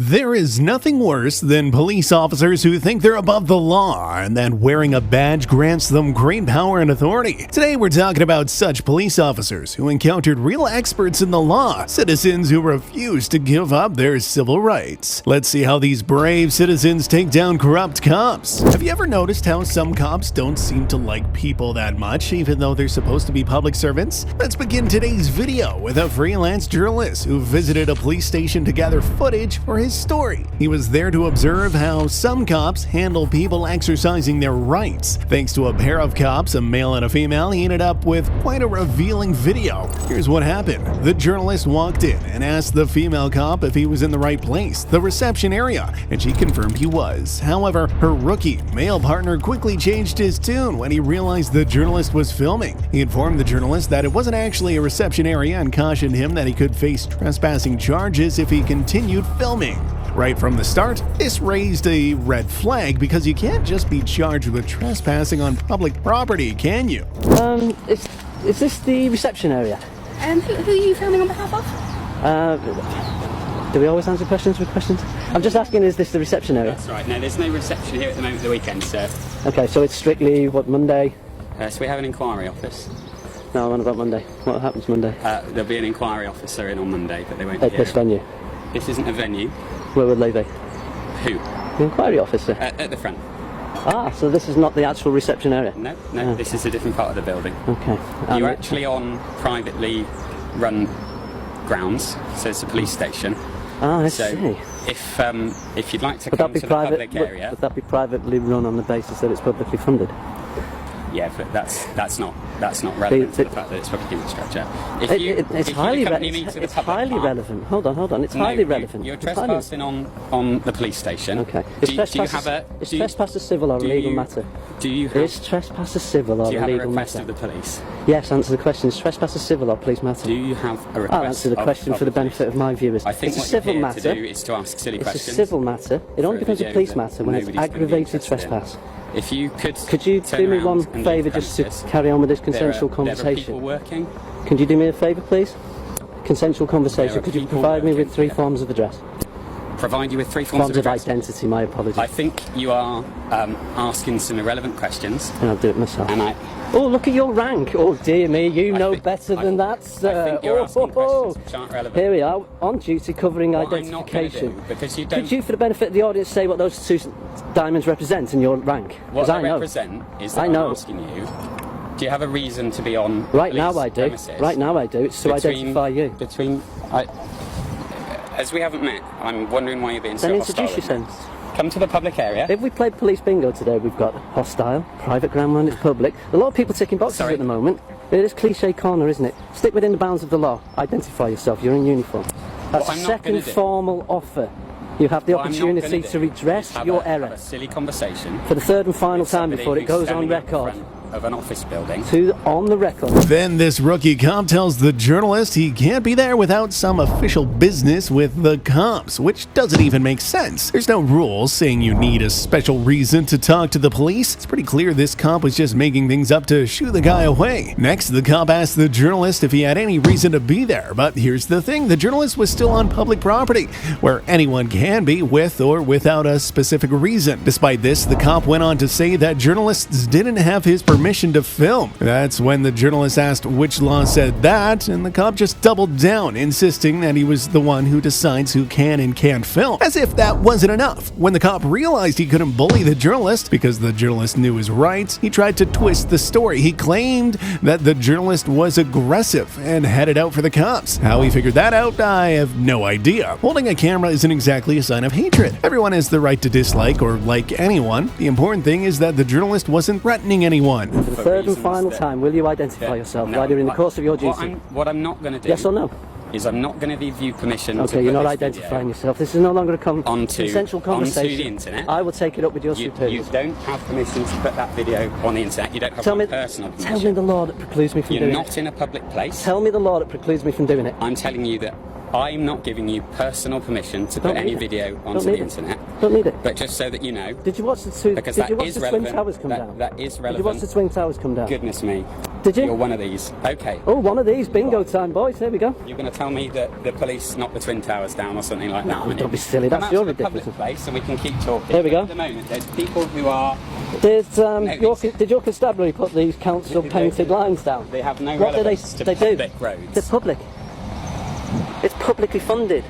There is nothing worse than police officers who think they're above the law and that wearing a badge grants them great power and authority. Today we're talking about such police officers who encountered real experts in the law, citizens who refuse to give up their civil rights. Let's see how these brave citizens take down corrupt cops. Have you ever noticed how some cops don't seem to like people that much, even though they're supposed to be public servants? Let's begin today's video with a freelance journalist who visited a police station to gather footage for his story. He was there to observe how some cops handle people exercising their rights. Thanks to a pair of cops, a male and a female, he ended up with quite a revealing video. Here's what happened. The journalist walked in and asked the female cop if he was in the right place, the reception area, and she confirmed he was. However, her rookie male partner quickly changed his tune when he realized the journalist was filming. He informed the journalist that it wasn't actually a reception area and cautioned him that he could face trespassing charges if he continued filming. Right from the start, this raised a red flag because you can't just be charged with trespassing on public property, can you? Is this the reception area? Who are you filming on behalf of? Do we always answer questions with questions? I'm just asking, is this the reception area? That's right. No, there's no reception here at the moment of the weekend, sir. Okay, so it's strictly, what, Monday? So we have an inquiry office. No, what about Monday? What happens Monday? There'll be an inquiry officer in on Monday, but they won't be At here. this venue? This isn't a venue. Where would they be? Who? The inquiry officer. At the front. Ah, so this is not the actual reception area? No, this is a different part of the building. Okay. You're actually on privately run grounds, so it's a police station. Ah, I So see. if you'd like to Would come that be to the private? public area, Would that be privately run on the basis that it's publicly funded? yeah, but that's not relevant to the fact that it's public infrastructure. It's highly relevant. Hold on. It's highly relevant. You're trespassing on the police station. Okay. Do you have a? Is trespass a civil or legal matter? Do you have? Is trespass a civil or Do you have a legal request matter? of the police? Yes, answer the question. Is trespass a civil or police matter? Do you have a request? I'll answer the question for the benefit of my viewers. I think it's a what civil you're here matter. to do is to ask silly questions. It's a civil matter. It only for a becomes a video police that matter when it's nobody's gonna be aggravated interested in. trespass. If you could you turn do me around one and leave favour the just to premises. carry on with this consensual There are people conversation? working. Can you do me a favour, please? Consensual There conversation. are Could you people provide me working with three here. forms of address? Provide you with three forms Forms of of address. identity, my apologies. I think you are asking some irrelevant questions, And I'll do it myself. and I. Oh, look at your rank. Oh, dear me, you know better than that, sir. I think you're asking questions which aren't relevant. Here we are, on duty covering What I'm not gonna identification. do, because you don't. Could you, for the benefit of the audience, say what those two diamonds represent in your rank? What 'Cause they I know. represent is that I know. I'm asking you. Do you have a reason to be on Right now police I do. premises? Right now I do. It's to identify you. As we haven't met, I'm wondering why you're being Then so introduce hostile. yourself. Come to the public area. If we played police bingo today, we've got hostile, private ground when it's public. A lot of people ticking boxes Sorry. at the moment. It is cliche corner, isn't it? Stick within the bounds of the law. Identify yourself. You're in uniform. That's What a I'm not gonna second do- formal offer. You have the What I'm not opportunity gonna to do redress is have your have error a silly conversation for the third and final with time somebody before it who's goes on standing at the record. front of an office building. On the record. Then this rookie cop tells the journalist he can't be there without some official business with the cops, which doesn't even make sense. There's no rule saying you need a special reason to talk to the police. It's pretty clear this cop was just making things up to shoo the guy away. Next, the cop asked the journalist if he had any reason to be there, but here's the thing, the journalist was still on public property, where anyone can be with or without a specific reason. Despite this, the cop went on to say that journalists didn't have his permission to film. That's when the journalist asked which law said that, and the cop just doubled down, insisting that he was the one who decides who can and can't film. As if that wasn't enough, when the cop realized he couldn't bully the journalist because the journalist knew his rights, he tried to twist the story. He claimed that the journalist was aggressive and headed out for the cops. How he figured that out, I have no idea. Holding a camera isn't exactly a sign of hatred. Everyone has the right to dislike or like anyone. The important thing is that the journalist wasn't threatening anyone. For the third and final time, will you identify yourself No, while you're in the course of your duty? What I'm not going to do. Yes or no? Is I'm not going to give you permission to Okay, put you're not this identifying video yourself. This is no longer a onto consensual conversation. onto the internet. I will take it up with your You superiors. don't have permission to put that video on the internet. You don't have my personal permission. Tell me the law that precludes me from You're doing not it. in a public place. Tell me the law that precludes me from doing it. I'm telling you that I'm not giving you personal permission to put any video onto the internet. Don't need it. But just so that you know. Did you watch the Twin Towers come down? That is relevant. Did you watch the Twin Towers come down? Goodness me. Did you? You're one of these. Okay. Oh, one of these. Bingo time, boys. Here we go. You're going to tell me that the police knocked the Twin Towers down or something like that? No, aren't don't you? be silly. Come That's out your to a ridiculous. public place and we can keep talking. Here we go. At the moment, there's people who are. Did your constabulary put these council painted lines down? They have no What relevance do to they do? public roads. They're public. It's publicly funded.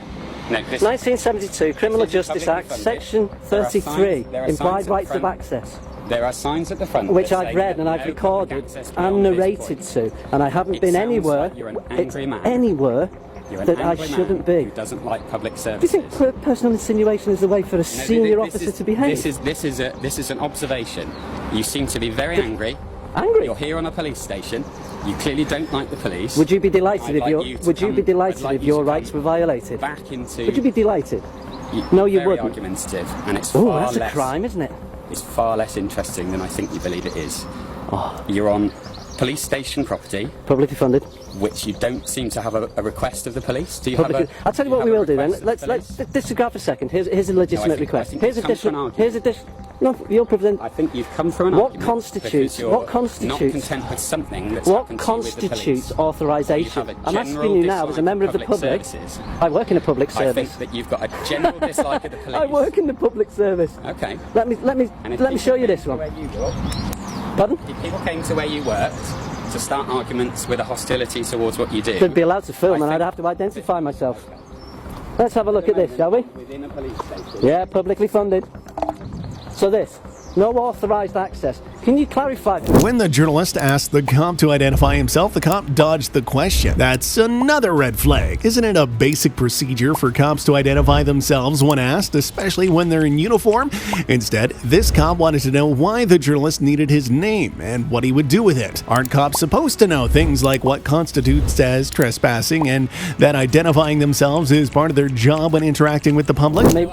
No, this, 1972 Criminal this isn't Justice publicly Act, funded. Section There are 33, there are implied signs at rights the of front. access, There are signs at the front. which that I've say read and no I've public recorded access and beyond this narrated point. to, and I haven't It been sounds anywhere. like you're an angry man. Anywhere You're an that I angry shouldn't man be. who doesn't like public Do you services. think personal insinuation is the way for a No, senior this officer is- to behave? This is an observation. You seem to be very angry. Angry? You're here on a police station. You clearly don't like the police. Would you be delighted I'd if like your you to Would you come- be delighted I'd like if you to your rights come were violated? back into. Would you be delighted? No, you very wouldn't. argumentative, and it's Oh, far that's a less. crime, isn't it? It's far less interesting than I think you believe it is. Oh. You're on police station property, Publicly funded. which you don't seem to have a request of the police. Do you have Publicly. a? I'll tell you do what we have a will do then. request of Let's the police? disregard for a second. Here's a legitimate I request. think Here's you've a come for an argument. No, you're president. I think you've come for an What argument constitutes- because you're what constitutes- not content with something that's What happened to you with the constitutes police. authorisation? You have a I'm asking general you now, as a dislike member of the public public. services. I work in a public I service. think that you've got a general dislike of the police. I work in the public service. Okay. Let me And if let me show you people this came one. to where you worked- Pardon? If people came to where you worked to start arguments with a hostility towards what you do, They'd be allowed to film, I and I'd think- have to identify myself. Let's have a look at this, shall we? within a police station. Yeah, publicly funded. So this, no authorised access. Can you clarify? When the journalist asked the cop to identify himself, the cop dodged the question. That's another red flag. Isn't it a basic procedure for cops to identify themselves when asked, especially when they're in uniform? Instead, this cop wanted to know why the journalist needed his name and what he would do with it. Aren't cops supposed to know things like what constitutes as trespassing and that identifying themselves is part of their job when interacting with the public? Maybe-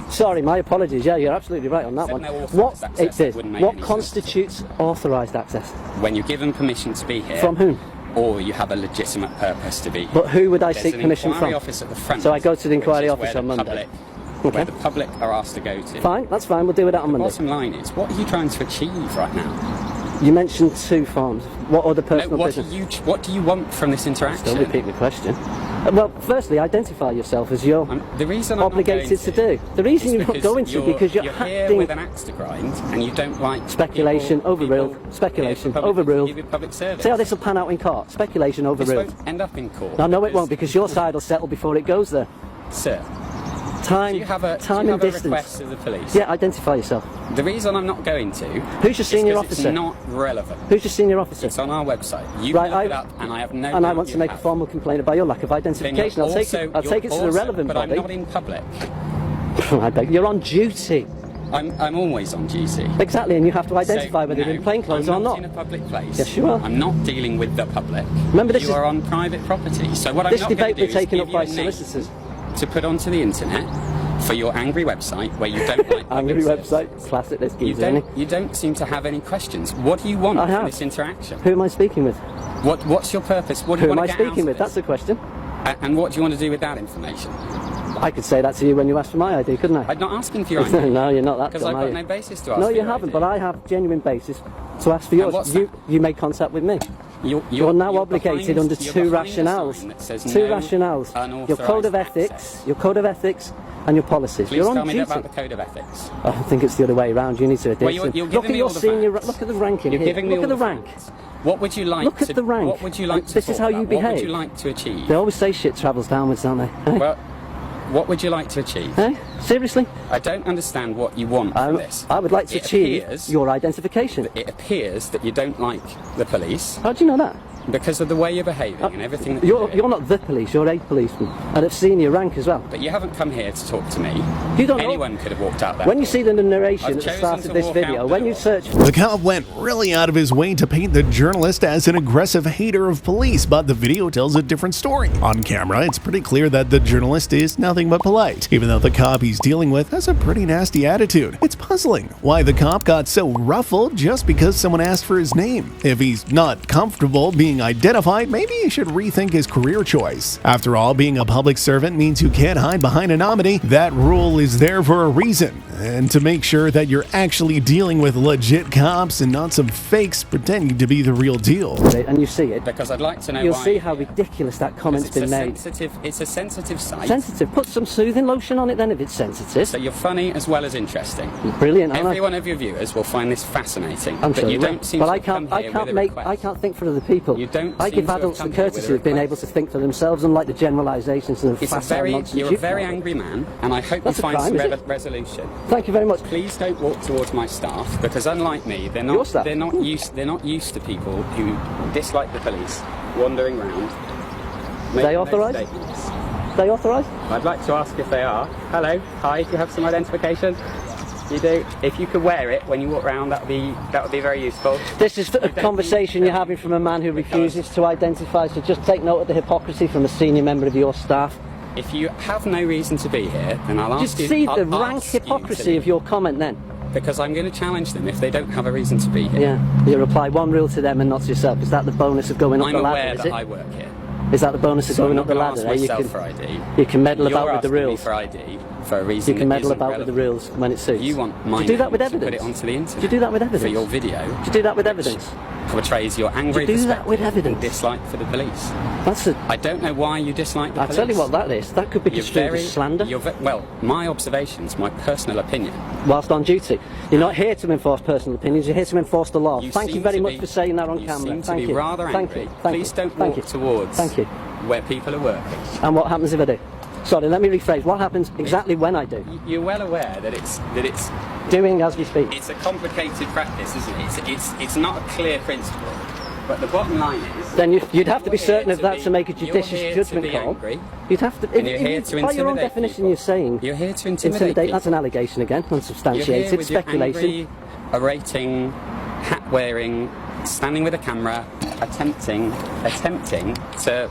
Sorry, my apologies. Yeah, you're absolutely right on that Said one. no authorised What access, it is? wouldn't make What any sense. constitutes authorised access? When you're given permission to be here, From whom? or you have a legitimate purpose to be here. But who would I There's seek an permission inquiry from? office at the front. So I go to the inquiry which is office where on the Monday. Where Okay. the public are asked to go to. Fine, that's fine. We'll deal with that on The Monday. bottom line is, what are you trying to achieve right now? You mentioned two forms. What other No, personal what business? do you want from this interaction? Don't repeat the question. Well, firstly, identify yourself as you're The reason I'm obligated not to going do. The reason is you're not going to because you're here acting. with an axe to grind and you don't like Speculation, overruled. people Speculation, here for overruled. here with public service. See how this will pan out in court. Speculation, This overruled. won't end up in court. No, it won't, because your side will settle before it goes there. Sir, Time, do you have a, time do you and have a distance. request of the police? Yeah, identify yourself. The reason I'm not going to Who's your is senior 'cause officer? It's not relevant. Who's your senior officer? It's on our website. You Right, look I- it up, and I have no. And I doubt want to you make a have. formal complaint about your lack of Then identification. you're I'll take it also- to the you're relevant but body. I'm not in public. I beg. You're on duty. I'm always on duty. Exactly, and you have to identify So, whether you're no, in plain clothes I'm or not not. in a public place. Yes, you are. I'm not dealing with the public. Remember, this you is- are on private property. So what This I'm not going debate to do we're taking is up give by you a name solicitors. to put onto the internet for your angry website where you don't like Angry public service. website. Classic, this You geezer, isn't don't, you don't seem to have any questions. What do you want I from have. this interaction? he? Who am I speaking with? What's your purpose? What do Who you am I want to get speaking out with? of That's this? the question. And what do you want to do with that information? I could say that to you when you asked for my ID, couldn't I? I'm not asking for your ID. No, you're not that Because dumb, I've are got you? no basis to ask No, for you your haven't, ID. but I have genuine basis to ask for yours. what's You made contact with me. You're now obligated under two rationales. Two rationales. Your code of ethics, your code of ethics, and your policies. Please you're on tell me duty. about the code of ethics. I think it's the other way around. You need to adhere Well, you're to. giving Look at me your all the senior. facts. Look at the ranking You're here. giving me Look all at the the rank. facts. What would you like Look at to, the rank. What would you like to This is talk how you about? What would behave. you like to achieve? They always say shit travels downwards, don't they? Well, what would you like to achieve? Eh? Seriously? I don't understand what you want from this. I would like to It achieve appears- your identification. It appears that you don't like the police How do you know that? because of the way you're behaving and everything that You're doing. not the police, you're a policeman. And of senior rank as well. But you haven't come here to talk to me. You don't know- Anyone could have walked out that When you door. see the narration I've at the chosen start to of this walk video, out when the you door. search The cop went really out of his way to paint the journalist as an aggressive hater of police, but the video tells a different story. On camera, it's pretty clear that the journalist is nothing but polite, even though the cop he's dealing with has a pretty nasty attitude. It's puzzling why the cop got so ruffled just because someone asked for his name. If he's not comfortable being being identified, maybe he should rethink his career choice. After all, being a public servant means you can't hide behind a nominee. That rule is there for a reason, and to make sure that you're actually dealing with legit cops and not some fakes pretending to be the real deal. And you see it. Because I'd like to know You'll why. see how ridiculous that comment's been made. It's a sensitive site. Sensitive. Put some soothing lotion on it then if it's sensitive. So you're funny as well as interesting. Brilliant, aren't I? Every one of your viewers will find this fascinating. I'm but sure you they don't will. seem But to I have come can't, here I can't with a make, request. I can't think for other people. You don't I seem give to have adults the come here with courtesy a of being able request. to think for themselves, unlike the generalisations and the It's a facile very, nonsense you're a you very promote. angry man, and I hope That's you a find crime, some is it? resolution. Thank you very much. Please don't walk towards my staff, because unlike me, they're Your not staff? they're not used to people who dislike the police wandering around. They authorised? They authorised? I'd like to ask if they are. Hello, hi. Do you have some identification? You do. If you could wear it when you walk around, that would be very useful. This is a conversation you're having from a man who refuses to identify, so just take note of the hypocrisy from a senior member of your staff. If you have no reason to be here, then I'll ask Just you. see I'll the rank ask you to hypocrisy of leave. your comment then. Because I'm going to challenge them if they don't have a reason to be here. Yeah, you reply one rule to them and not to yourself. Is that the bonus of going up I'm the aware ladder, is that it? I work here. Is that the bonus of So going I'm up not the going to ladder? ask Eh? myself for ID. You can meddle You're about with the asking me rules. for ID for a reason You can that meddle isn't about with the relevant. rules when it suits. You want my Do you do that name with to evidence? put it onto the internet. Do you do that with evidence? For your video. Do you do that with evidence? Portrays your angry Do you do that perspective with and evidence? dislike for the police. That's a... I don't know why you dislike the I'll police. tell you what that is. That could be You're construed very as slander. well, my observations, my personal opinion. Whilst on duty. You're not here to enforce personal opinions, you're here to enforce the law. You Thank you seem very to much be- for saying that on you camera. seem to Thank be you. rather Thank angry. you. Thank Please you. don't Thank walk you. towards Thank you. where people are working. And what happens if I do? Sorry, let me rephrase. What happens exactly when I do? You're well aware that it's Doing as we speak. it's a complicated practice, isn't it? It's not a clear principle. But the bottom line is... Then you'd have to be you're certain here of that to make a you're judicious here judgment to be call. Angry. You'd have to... And you're here to by your own intimidate definition, people. you're saying... You're here to intimidate people. That's an allegation again, You're unsubstantiated, here with your speculation. angry, orating, hat-wearing, standing with a camera, attempting to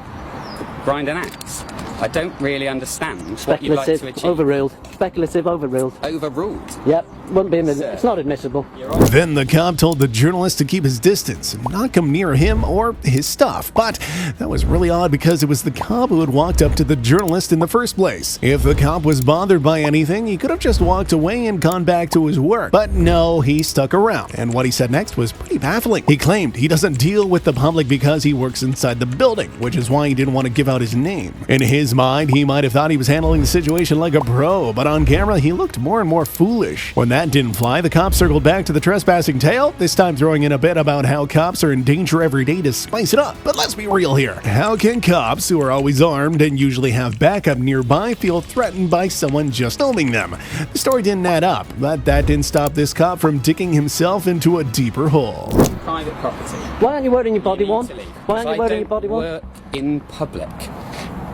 grind an axe. I don't really understand what you'd like to Speculative, achieve. overruled. Speculative, overruled. Overruled. Yep, wouldn't be it's not admissible. Then the cop told the journalist to keep his distance and not come near him or his stuff. But that was really odd because it was the cop who had walked up to the journalist in the first place. If the cop was bothered by anything, he could have just walked away and gone back to his work. But no, he stuck around. And what he said next was pretty baffling. He claimed he doesn't deal with the public because he works inside the building, which is why he didn't want to give out his name. In his mind, he might have thought he was handling the situation like a pro, but on camera, he looked more and more foolish. When that didn't fly, the cop circled back to the trespassing tale, this time throwing in a bit about how cops are in danger every day to spice it up. But let's be real here. How can cops, who are always armed and usually have backup nearby, feel threatened by someone just filming them? The story didn't add up, but that didn't stop this cop from digging himself into a deeper hole. Private property. Why aren't you wearing your body You need worn? to leave. Why aren't you Because wearing your body I worn? don't work in public.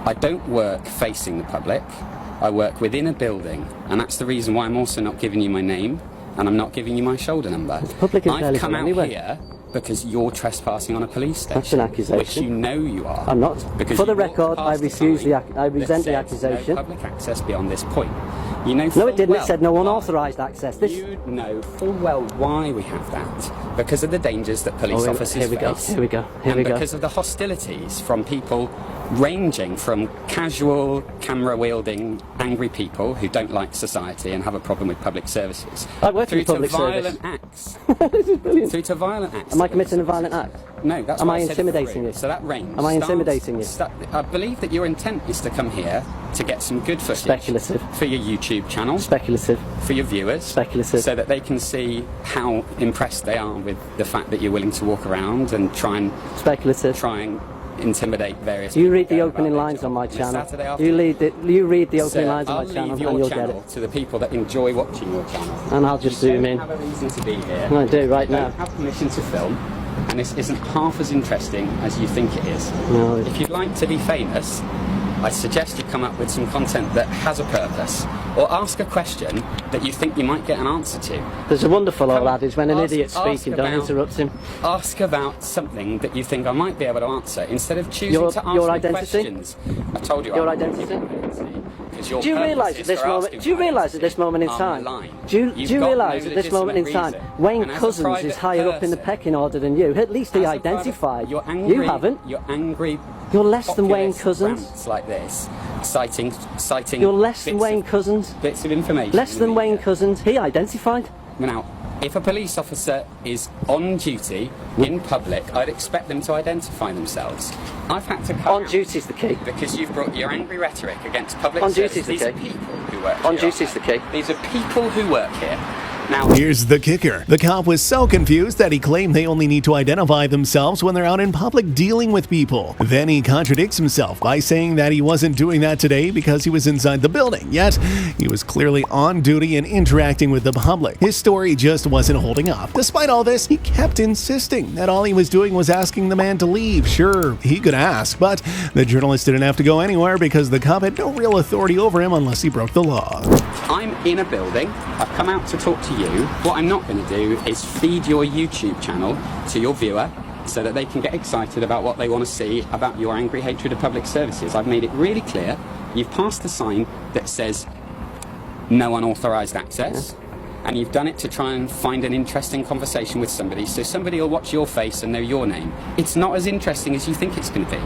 I don't work facing the public. I work within a building, and that's the reason why I'm also not giving you my name, and I'm not giving you my shoulder number. public I've intelligence come out anyway. here because you're trespassing on a police station. That's an accusation. Which you know you are. I'm not. Because For the you walked record, I past a refuse sign I resent the that accusation. said no public access beyond this point. You know No, full it didn't. well It said no why. unauthorised access. This. You know full well why we have that. Because of the dangers that police Oh, officers here we go, face. here we go, here and we go. because of the hostilities from people ranging from casual, camera-wielding, angry people who don't like society and have a problem with public services. I work through in public to violent service. acts. This is brilliant. Through to violent acts. Am I committing a violent act? No, that's Am what I said intimidating through. you? So that range. Am I starts- intimidating you? I believe that your intent is to come here to get some good footage. Speculative. For your YouTube channel. Speculative. For your viewers. Speculative. So that they can see how impressed they are with the fact that you're willing to walk around and try and Speculative. intimidate various You people read the going about opening their lines job on my on a channel. Saturday You afternoon. read the opening So lines on I'll my channel leave your and you'll channel get it. to the people that enjoy watching your channel. And I'll just You zoom don't in. have a reason to be here. I do right You now. don't have permission to film, and this isn't half as interesting as you think it is. No. If you'd like to be famous, I suggest you come up with some content that has a purpose, or ask a question that you think you might get an answer to. There's a wonderful old adage, when an Ask- idiot's ask speaking, don't about- interrupt him. Ask about something that you think I might be able to answer, instead of choosing Your to ask your me identity? questions. I told you Your I'm not identity? giving because your Do you purpose realise is at this for moment? asking Do you realise at why this moment in I'm time? lying. Do You've you got realise no at this moment in legitimate time? reason. Wayne And as a Cousins is private higher up in the person- pecking order than you. At least he As a private- identified. You're angry, You haven't. You're angry. You're less than Wayne populist Cousins. rants like this, citing. You're less than bits Wayne of- Cousins. Bits of information. Less in than the Wayne media. Cousins. He identified. Now, if a police officer is on duty in public, I'd expect them to identify themselves. I've had to cut On out duty's the key. because you've brought your angry rhetoric against public On service. duty's the These are key. people who work On here. duty's the key. These are people who work here. Now, Here's the kicker. The cop was so confused that he claimed they only need to identify themselves when they're out in public dealing with people. Then he contradicts himself by saying that he wasn't doing that today because he was inside the building, yet he was clearly on duty and interacting with the public. His story just wasn't holding up. Despite all this, he kept insisting that all he was doing was asking the man to leave. Sure, he could ask, but the journalist didn't have to go anywhere because the cop had no real authority over him unless he broke the law. I'm in a building. I've come out to talk to you. What I'm not going to do is feed your YouTube channel to your viewer so that they can get excited about what they want to see about your angry hatred of public services. I've made it really clear. You've passed the sign that says no unauthorised access. And you've done it to try and find an interesting conversation with somebody, so somebody will watch your face and know your name. It's not as interesting as you think it's going to be.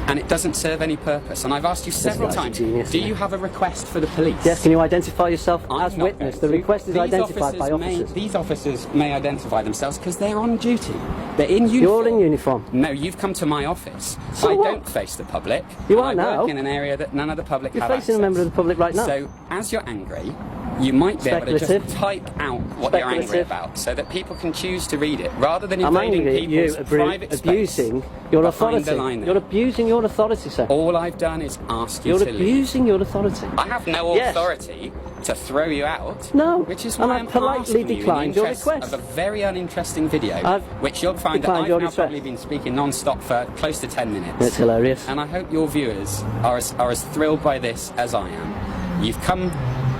And it doesn't serve any purpose. And I've asked you several guy's a times, genius, do isn't you he? have a request for the police? Yes, can you identify yourself I'm as not witness? going The to. request is These identified by officers officers. These officers may identify themselves because they're on duty. They're in uniform. You're in uniform. No, you've come to my office. So I what? don't face the public. You and are I now. work in an area that none of the public You're have facing a access. member of the public right now. So, as you're angry, you might be able to just Speculative. type out what you're angry Speculative. about so that people can choose to read it rather than I'm invading angry at you people's private space abusing your behind authority. the line there. You're abusing your authority, sir. All I've done is ask you You're to leave. abusing your authority. I have no Yes. authority to throw you out. No, Which is and why I I'm politely asking declined you your in the interest request. of a very uninteresting video, I've which you'll find that declined I've your now request. probably been speaking non-stop for close to 10 minutes. It's hilarious. And I hope your viewers are as thrilled by this as I am. You've come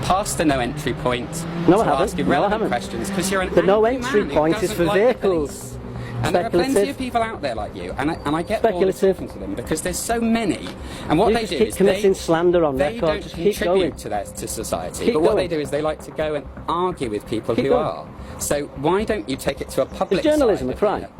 past the no entry point No, to I haven't. ask No, I irrelevant haven't. questions because you're an The no angry entry man who point is doesn't for like the vehicles. police. And there are plenty Speculative. of people out there like you, and I get bored of Speculative. talking to them because there's so many. And what You they just do keep is committing slander on they record. don't Just keep contribute going. to society. Keep But what going. they do is they like to go and argue with people Keep who going. are. So why don't you take it to a public Is journalism side a of crime? it?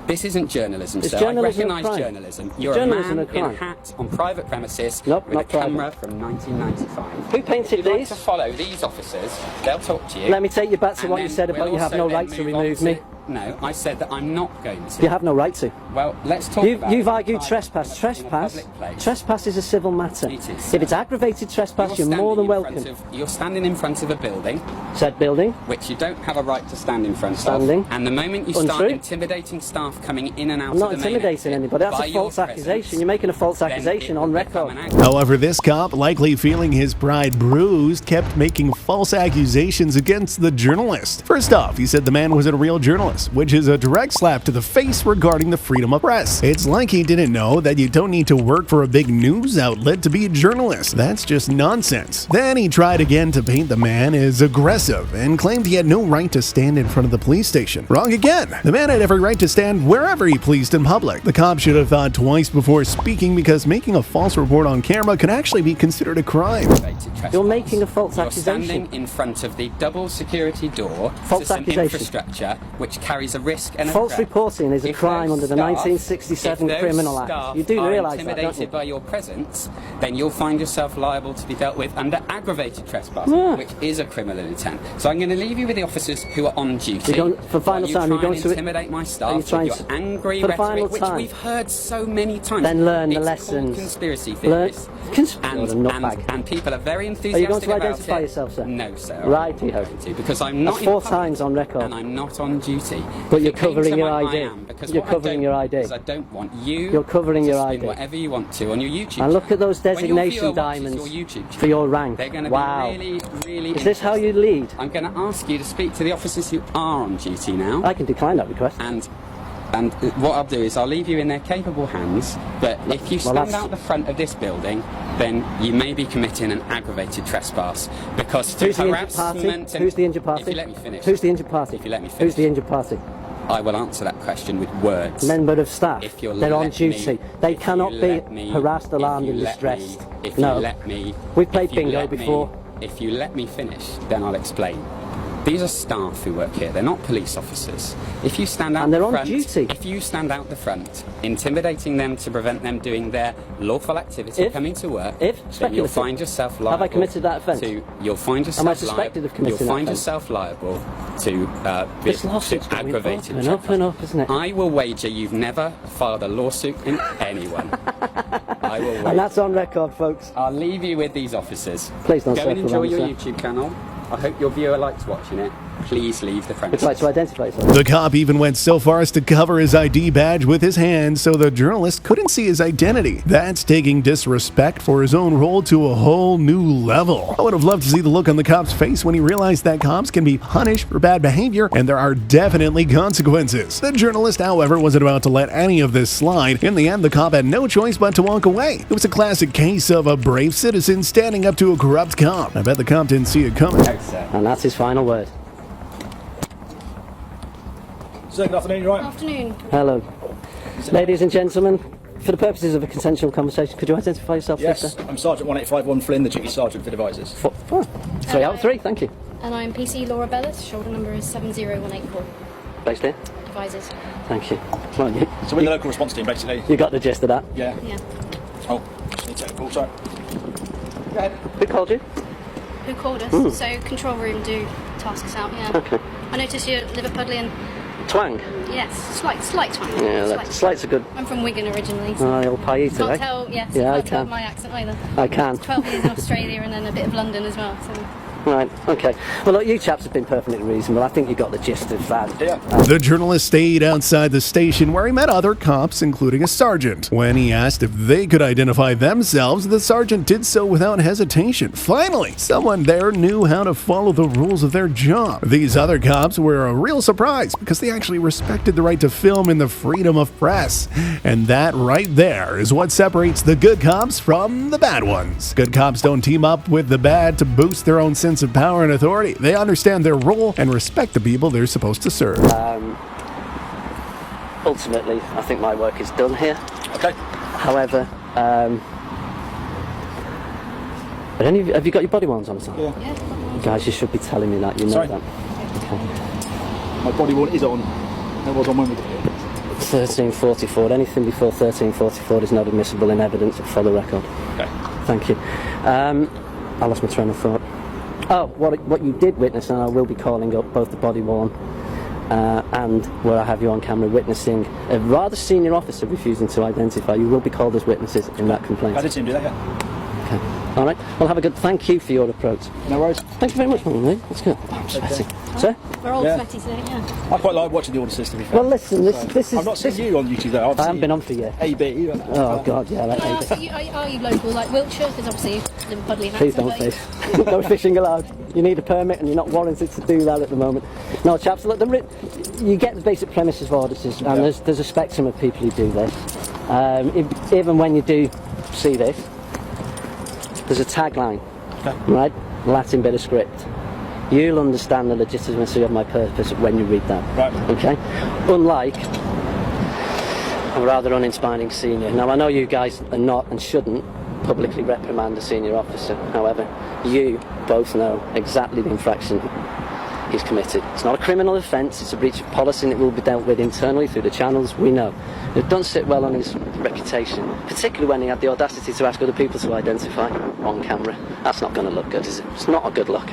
This isn't journalism, Is sir. journalism a I recognise crime? journalism. Is You're journalism a a man in a crime? hat on private premises Nope, with a not private. camera from 1995. Who painted If you'd like these? to follow these officers, they'll talk to you. Let me take you back to And what you then said about we'll you have also no then right to move on remove me. No, I said that I'm not going to. You have no right to. Well, let's talk about You've it argued in trespass. a Trespass. public place. Trespass is a civil matter. It is, If it's aggravated trespass, you're more than welcome. You're standing in front of a building Said building. which you don't have a right to stand in front Standing. of. And the moment you start Untrue. intimidating staff coming in and out I'm of not the main intimidating exit anybody. That's by a your false presence, accusation. You're making a false then accusation it on will become record. an act. However, this cop, likely feeling his pride bruised, kept making false accusations against the journalist. First off, he said the man wasn't a real journalist, which is a direct slap to the face regarding the freedom of press. It's like he didn't know that you don't need to work for a big news outlet to be a journalist. That's just nonsense. Then he tried again to paint the man as aggressive and claimed he had no right to stand in front of the police station. Wrong again. The man had every right to stand wherever he pleased in public. The cop should have thought twice before speaking because making a false report on camera could actually be considered a crime. You're making a false You're accusation. standing in front of the double security door False to some accusation. infrastructure which carries a risk and a False threat. reporting is a If crime those under the staff- 1967 if those Criminal Act. staff You do are realise that, don't intimidated you? by your presence, then you'll find yourself liable to be dealt with under aggravated trespass, Yeah. which is a criminal intent. So I'm going to leave you with the officers who are on duty. You're going- for final while you time, you're try going and to- intimidate my Are staff you with trying your to- angry for the final rhetoric, which time? we've heard so many times. Then learn the It's lessons. called conspiracy Learn- theories. You're a nutbag. And people are very Are enthusiastic you going to about identify it. yourself, sir? No, sir. Righty-ho. I'm not going to, because I'm not That's in 4 public times on record. and I'm not on duty. But If you're it came covering to your my- ID. I am, because You're what I covering don't your want ID. is I don't want you You're covering to your spin ID. whatever you want to on your YouTube And look at those channel. When your designation viewer watches diamonds your YouTube for your channel, rank. They're going to Wow. be really, really Is this how you lead? I'm going to ask you to speak to the officers who are on duty now. I can decline that request. And what I'll do is I'll leave you in their capable hands, but if you Well, stand that's- out the front of this building, then you may be committing an aggravated trespass, because through Who's the injured party? harassment and... Who's the injured party? If you let me finish. Who's the injured party? If you let me Who's finish. the injured party? I will answer that question with words. Member of staff. If you'll They're on let me duty. They cannot be harassed, alarmed and distressed. No. We've played bingo before. If you let me finish, then I'll explain. These are staff who work here. They're not police officers. If you stand out And they're the on front, duty. If you stand out the front, intimidating them to prevent them doing their lawful activity, coming to work, then you'll find yourself liable. Have I committed that offence? You'll find yourself Am I suspected of committing You'll find that yourself liable to This lawsuit's going aggravated up and up, isn't it? I will wager you've never filed a lawsuit in anyone. I will wager. And that's on record, folks. I'll leave you with these officers. Please don't go and circle enjoy around, your sir. YouTube channel. I hope your viewer likes watching it. Please leave the Would premises. you like to identify yourself? The cop even went so far as to cover his ID badge with his hand so the journalist couldn't see his identity. That's taking disrespect for his own role to a whole new level. I would have loved to see the look on the cop's face when he realized that cops can be punished for bad behavior and there are definitely consequences. The journalist, however, wasn't about to let any of this slide. In the end, the cop had no choice but to walk away. It was a classic case of a brave citizen standing up to a corrupt cop. I bet the cop didn't see it coming. And that's his final word. Sir, good afternoon, you right? Afternoon. Hello. Ladies and gentlemen, for the purposes of a consensual conversation, could you identify yourself, Yes, please, sir? I'm Sergeant 1851 Flynn, the Duty Sergeant for Devices. 3 out of 3, thank you. And I'm PC Laura Bellis. Shoulder number is 70184. Based here? Advisors. Thank you. Come on, you. So we're the local response team, basically. You got the gist of that. Yeah. Yeah. Oh, just need to take a call, sorry. Go ahead. Who called you? Who called us? So control room do task us out. Yeah. Okay. I notice you're Liverpudlian. Twang. Yes. Slight twang. Yeah, slight's a good. I'm from Wigan originally. So Oh, old pie eater, can't eh? tell. Yes. Yeah, I can't tell can. my accent either. I can. 12 years in Australia and then a bit of London as well. So. Right, okay. Well, look, you chaps have been perfectly reasonable. I think you got the gist of that. Yeah. The journalist stayed outside the station where he met other cops, including a sergeant. When he asked if they could identify themselves, the sergeant did so without hesitation. Finally, someone there knew how to follow the rules of their job. These other cops were a real surprise because they actually respected the right to film and the freedom of press. And that right there is what separates the good cops from the bad ones. Good cops don't team up with the bad to boost their own sense of power and authority. They understand their role and respect the people they're supposed to serve. Ultimately, I think my work is done here. Okay. However, but have you got your body warmers on, sir? Yeah. Yeah. Guys, you should be telling me that. You know Sorry? that. My body worn is on. It was on when we got here. 1344. Anything before 1344 is not admissible in evidence for the record. Okay. Thank you. I lost my train of thought. Oh, what you did witness, and I will be calling up both the body worn and where I have you on camera witnessing a rather senior officer refusing to identify. You will be called as witnesses in that complaint. I did see him do that, yeah. Okay. All right. Well, have a good. Thank you for your approach. No worries. Thank you very much, Mummy. That's good. Oh, I'm sweating. Sir? We're all Yeah. sweaty today. Yeah. I quite like watching the order system, to be fair. Well, listen. This is. I've not seen you on YouTube, though. I haven't been on for years. AB. Oh God, yeah. Like, Can I ask, are you local, like Wiltshire? Because obviously Liverpudlian please accent, don't but- fish. No fishing allowed. You need a permit, and you're not warranted to do that at the moment. No, chaps. Look, you get the basic premise of auditors, and there's a spectrum of people who do this. Even when you do see this, there's a tagline, right? Latin bit of script. You'll understand the legitimacy of my purpose when you read that. Right. Okay? Unlike a rather uninspiring senior. Now, I know you guys are not and shouldn't publicly reprimand a senior officer. However, you both know exactly the infraction he's committed. It's not a criminal offence, it's a breach of policy, and it will be dealt with internally through the channels we know. It doesn't sit well on his reputation, particularly when he had the audacity to ask other people to identify on camera. That's not going to look good, is it? It's not a good look.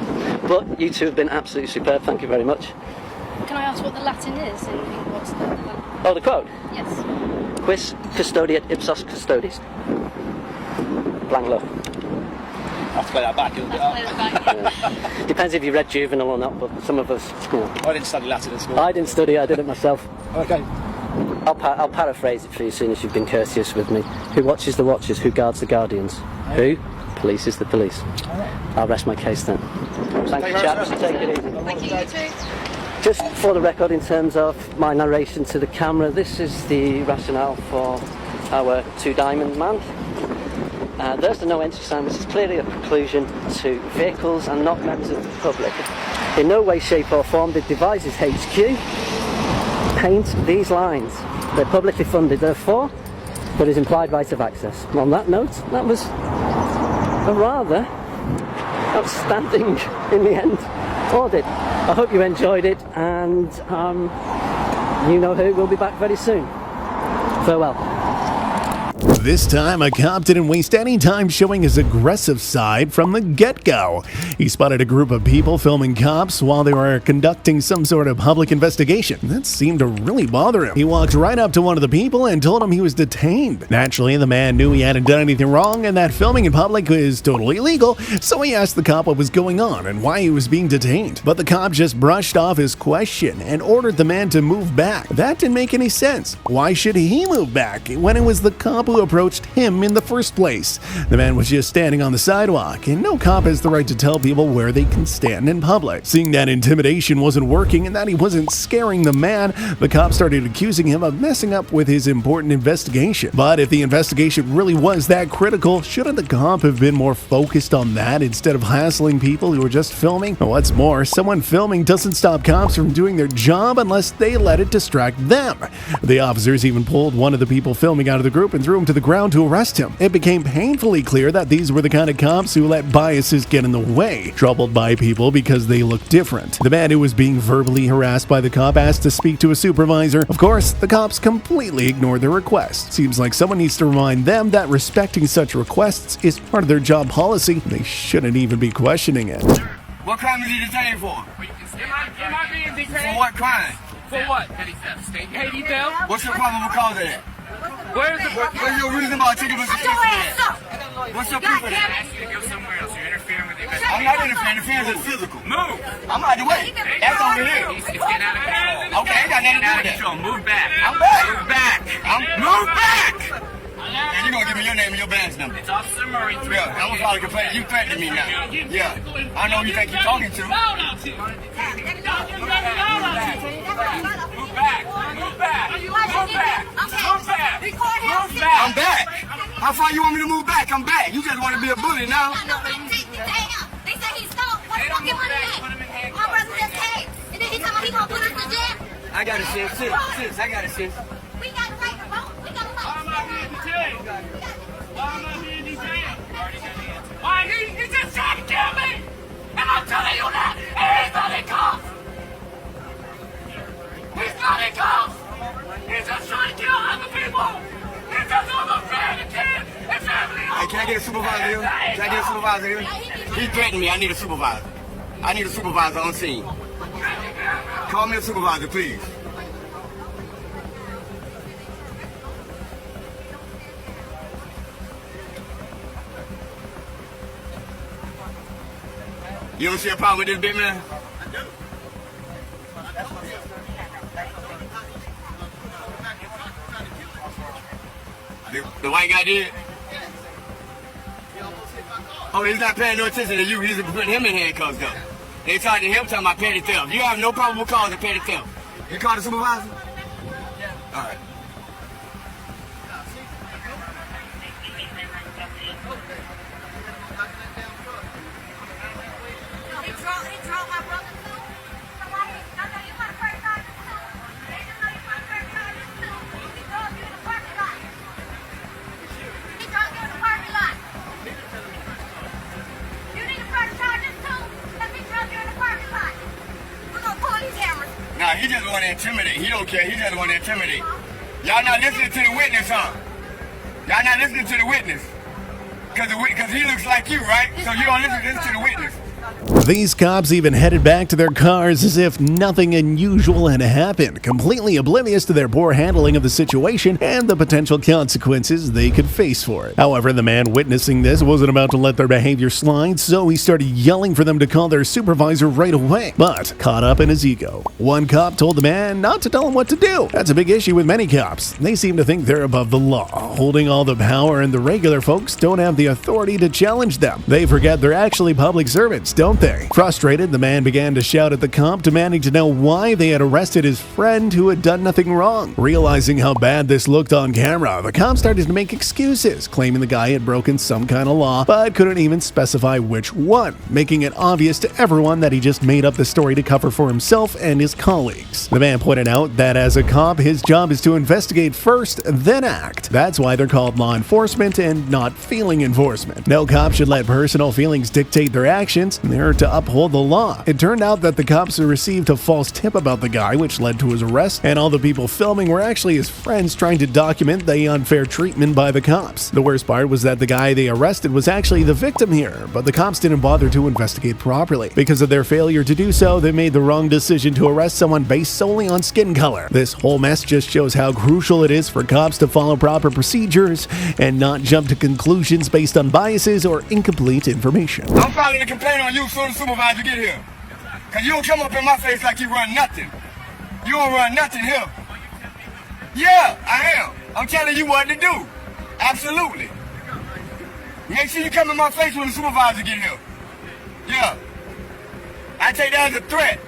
But you two have been absolutely superb, thank you very much. Can I ask what the Latin is? And what's the Latin? Oh, the quote? Yes. Quis custodiet ipsos custodis. Blank look. I have to play that back a little bit. Play that back. Depends if you read Juvenal or not, but some of us, you know. I didn't study Latin at school. I didn't study, I did it myself. Okay. I'll paraphrase it for you as soon as you've been courteous with me. Who watches the watchers? Who guards the guardians? Who? Police is the police. I'll rest my case then. Thank you, chaps. Take it easy. Thank you, you too. Just for the record, in terms of my narration to the camera, this is the rationale for our two-diamond man. There's the no entry sign, which is clearly a preclusion to vehicles and not members of the public. In no way, shape or form did Devices HQ paint these lines. They're publicly funded. Therefore, but his implied right of access. On that note, that was a rather outstanding, in the end, audit. I hope you enjoyed it, and you know who will be back very soon. Farewell. This time, a cop didn't waste any time showing his aggressive side from the get-go. He spotted a group of people filming cops while they were conducting some sort of public investigation. That seemed to really bother him. He walked right up to one of the people and told him he was detained. Naturally, the man knew he hadn't done anything wrong and that filming in public is totally illegal, so he asked the cop what was going on and why he was being detained. But the cop just brushed off his question and ordered the man to move back. That didn't make any sense. Why should he move back when it was the cop who approached him in the first place? The man was just standing on the sidewalk, and no cop has the right to tell people where they can stand in public. Seeing that intimidation wasn't working and that he wasn't scaring the man, the cop started accusing him of messing up with his important investigation. But if the investigation really was that critical, shouldn't the cop have been more focused on that instead of hassling people who were just filming? What's more, someone filming doesn't stop cops from doing their job unless they let it distract them. The officers even pulled one of the people filming out of the group and threw him to the ground to arrest him. It became painfully clear that these were the kind of cops who let biases get in the way, troubled by people because they look different. The man who was being verbally harassed by the cop asked to speak to a supervisor. Of course, the cops completely ignored their request. Seems like someone needs to remind them that respecting such requests is part of their job policy. They shouldn't even be questioning it. What crime is he detained for? Am I being detained? For what crime? For what? Petty theft. Petty theft? What's your probable cause of that? Where's What's your reasonable articulable suspicion of that? What's your proof of that? I asked you to go somewhere else. You're interfering with the I'm not interfering. Interference is physical. Move! I'm out the way. That's over here. It's getting out of control. Okay, ain't got nothing to do Out of with that. control. Move back. I'm back. Move back. Move back! And you're gonna give me your name and your badge number. It's Officer Murray. Yeah, I'm gonna file a complaint. You threatening me now. Yeah. I know who you think you're talking to. Move back. Move back. Move back. Move back. Move back. I'm back. How far you want me to move back? I'm back. You just want to be a bully now. They say he stole. What the fuck money at? My brother just came. And then he told me he gonna put us to jail. I got it, sis. Sis, I got it, sis. We got the right to vote. We got the Why am I being right detained? Why am I being detained? Why he just tried to kill me? And I'm telling you that. And he's not in cuffs. He's not in cuffs. He's just trying to kill other people. He's just almost trying to kill his family. Hey, can I get a supervisor here? Can I get a supervisor here? He threatened me. I need a supervisor. I need a supervisor on scene. Call me a supervisor, please. You don't see a problem with this big man? The white guy did? Oh, he's not paying no attention to you. He's putting him in handcuffs, though. They charging him talking about petty theft. You have no probable cause of petty theft. You call the supervisor? All right. He drove my brother too. I know you want to first time too. They just know you want to first time too. He drove you in the parking lot. He drove you in the parking lot. You need to press charges too. Let me drove you in the parking lot. We're gonna pull these cameras. Nah, he just want to intimidate. He don't care. He just want to intimidate. Y'all not listening to the witness, huh? Y'all not listening to the witness. Because he looks like you, right? So you don't listen to the witness. These cops even headed back to their cars as if nothing unusual had happened, completely oblivious to their poor handling of the situation and the potential consequences they could face for it. However, the man witnessing this wasn't about to let their behavior slide, so he started yelling for them to call their supervisor right away, but caught up in his ego. One cop told the man not to tell him what to do. That's a big issue with many cops. They seem to think they're above the law, holding all the power, and the regular folks don't have the authority to challenge them. They forget they're actually public servants, don't they? they? Frustrated, the man began to shout at the cop, demanding to know why they had arrested his friend who had done nothing wrong. Realizing how bad this looked on camera, the cop started to make excuses, claiming the guy had broken some kind of law, but couldn't even specify which one, making it obvious to everyone that he just made up the story to cover for himself and his colleagues. The man pointed out that as a cop, his job is to investigate first, then act. That's why they're called law enforcement and not feeling enforcement. No cop should let personal feelings dictate their actions. They're to uphold the law. It turned out that the cops received a false tip about the guy, which led to his arrest, and all the people filming were actually his friends trying to document the unfair treatment by the cops. The worst part was that the guy they arrested was actually the victim here, but the cops didn't bother to investigate properly. Because of their failure to do so, they made the wrong decision to arrest someone based solely on skin color. This whole mess just shows how crucial it is for cops to follow proper procedures and not jump to conclusions based on biases or incomplete information. I'm filing a complaint on you as soon as supervisor get here. Cause you don't come up in my face like you run nothing. You don't run nothing here. Yeah, I am. I'm telling you what to do. Absolutely. Make sure you come in my face when the supervisor get here. Yeah. I take that as a threat.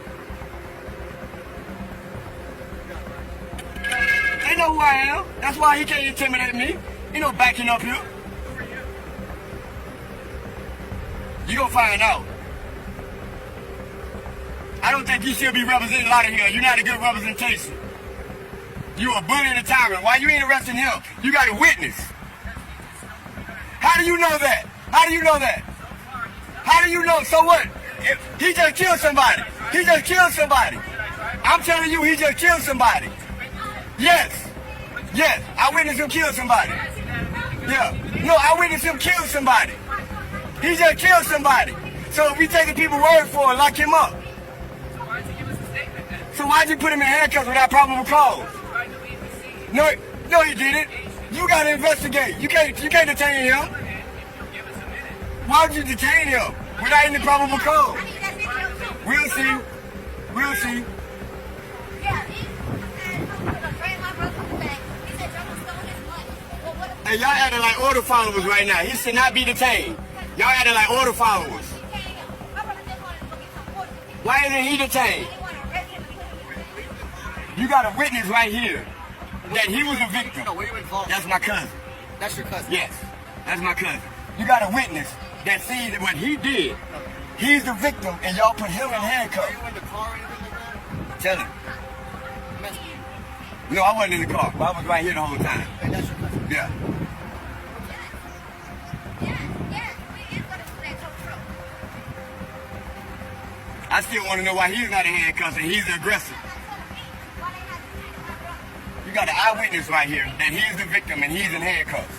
They know who I am. That's why he can't intimidate me. He no backing up here. You gonna find out. I don't think you should be represented out of here. You're not a good representation. You a bully and a tyrant. Why you ain't arresting him? You got a witness. How do you know that? How do you know that? How do you know? So what? He just killed somebody. He just killed somebody. I'm telling you, he just killed somebody. Yes. Yes. I witnessed him kill somebody. Yeah. No, I witnessed him kill somebody. He just killed somebody. So if we take the people's word for it, lock him up. So why'd you put him in handcuffs without probable cause? No, you didn't. You gotta investigate. You can't detain him. Why'd you detain him without any probable cause? We'll see. We'll see. Hey, y'all acting like order followers right now. He should not be detained. Y'all acting like order followers. Why isn't he detained? You got a witness right here that he was a victim. That's my cousin. That's your cousin? Yes, that's my cousin. You got a witness that sees that what he did. He's the victim, and y'all put him in handcuffs. Were you in the car or anything? Tell him. No, I wasn't in the car. I was right here the whole time. Hey, that's your cousin? Yeah. I still want to know why he's not in handcuffs and he's the aggressor. You got an eyewitness right here that he's the victim and he's in handcuffs.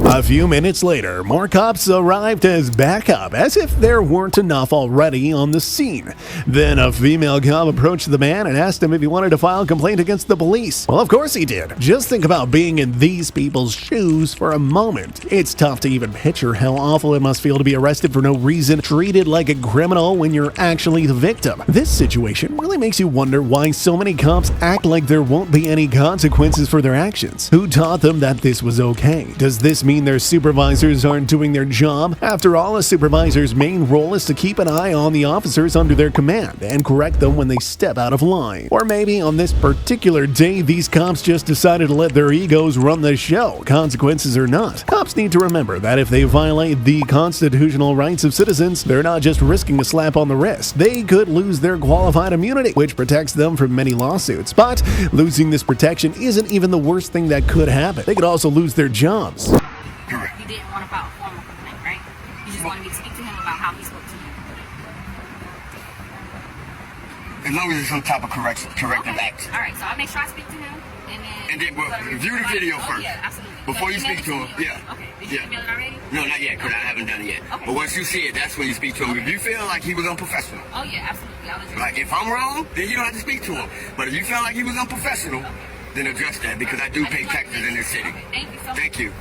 A few minutes later, more cops arrived as backup, as if there weren't enough already on the scene. Then a female cop approached the man and asked him if he wanted to file a complaint against the police. Well, of course he did. Just think about being in these people's shoes for a moment. It's tough to even picture how awful it must feel to be arrested for no reason, treated like a criminal when you're actually the victim. This situation really makes you wonder why so many cops act like there won't be any consequences for their actions. Who taught them that this was okay? Does this mean their supervisors aren't doing their job? After all, a supervisor's main role is to keep an eye on the officers under their command and correct them when they step out of line. Or maybe on this particular day, these cops just decided to let their egos run the show, consequences or not. Cops need to remember that if they violate the constitutional rights of citizens, they're not just risking a slap on the wrist. They could lose their qualified immunity, which protects them from many lawsuits. But losing this protection isn't even the worst thing that could happen. They could also lose their jobs. You didn't want to file a formal complaint, right? You just wanted me to speak to him about how he spoke to you. As long as it's some type of corrective action. All right, so I'll make sure I speak to him, And then view the video first. Yeah, absolutely. Before you speak to him, yeah. Okay, did you email it already? No, not yet, because I haven't done it yet. Okay. But once you see it, that's when you speak to him. If you feel like he was unprofessional, Oh, yeah, absolutely. I'll address like if I'm wrong, then you don't have to speak to him. But if you feel like he was unprofessional, then address that, because I do pay taxes in this city. Okay, thank you so much. Thank you.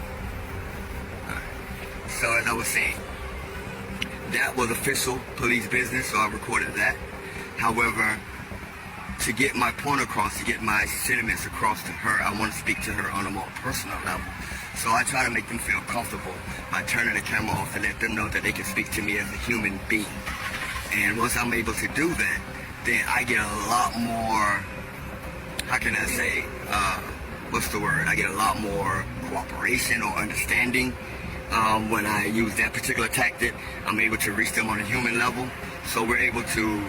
So as I was saying, that was official police business, so I recorded that. However, to get my point across, to get my sentiments across to her, I want to speak to her on a more personal level. So I try to make them feel comfortable by turning the camera off to let them know that they can speak to me as a human being. And once I'm able to do that, then I get a lot more, how can I say, what's the word? I get a lot more cooperation or understanding. When I use that particular tactic, I'm able to reach them on a human level. So we're able to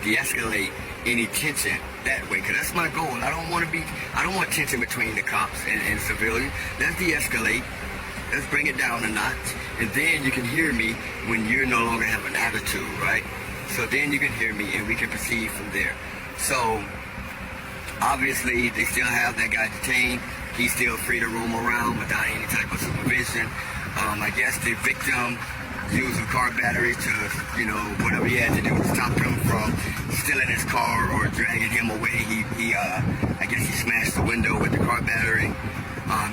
de-escalate any tension that way, because that's my goal. I don't want tension between the cops and civilians. Let's de-escalate. Let's bring it down a notch. And then you can hear me when you're no longer have an attitude, right? So then you can hear me and we can proceed from there. So obviously they still have that guy detained. He's still free to roam around without any type of supervision. I guess the victim used a car battery to, whatever he had to do to stop him from stealing his car or dragging him away. I guess he smashed the window with the car battery.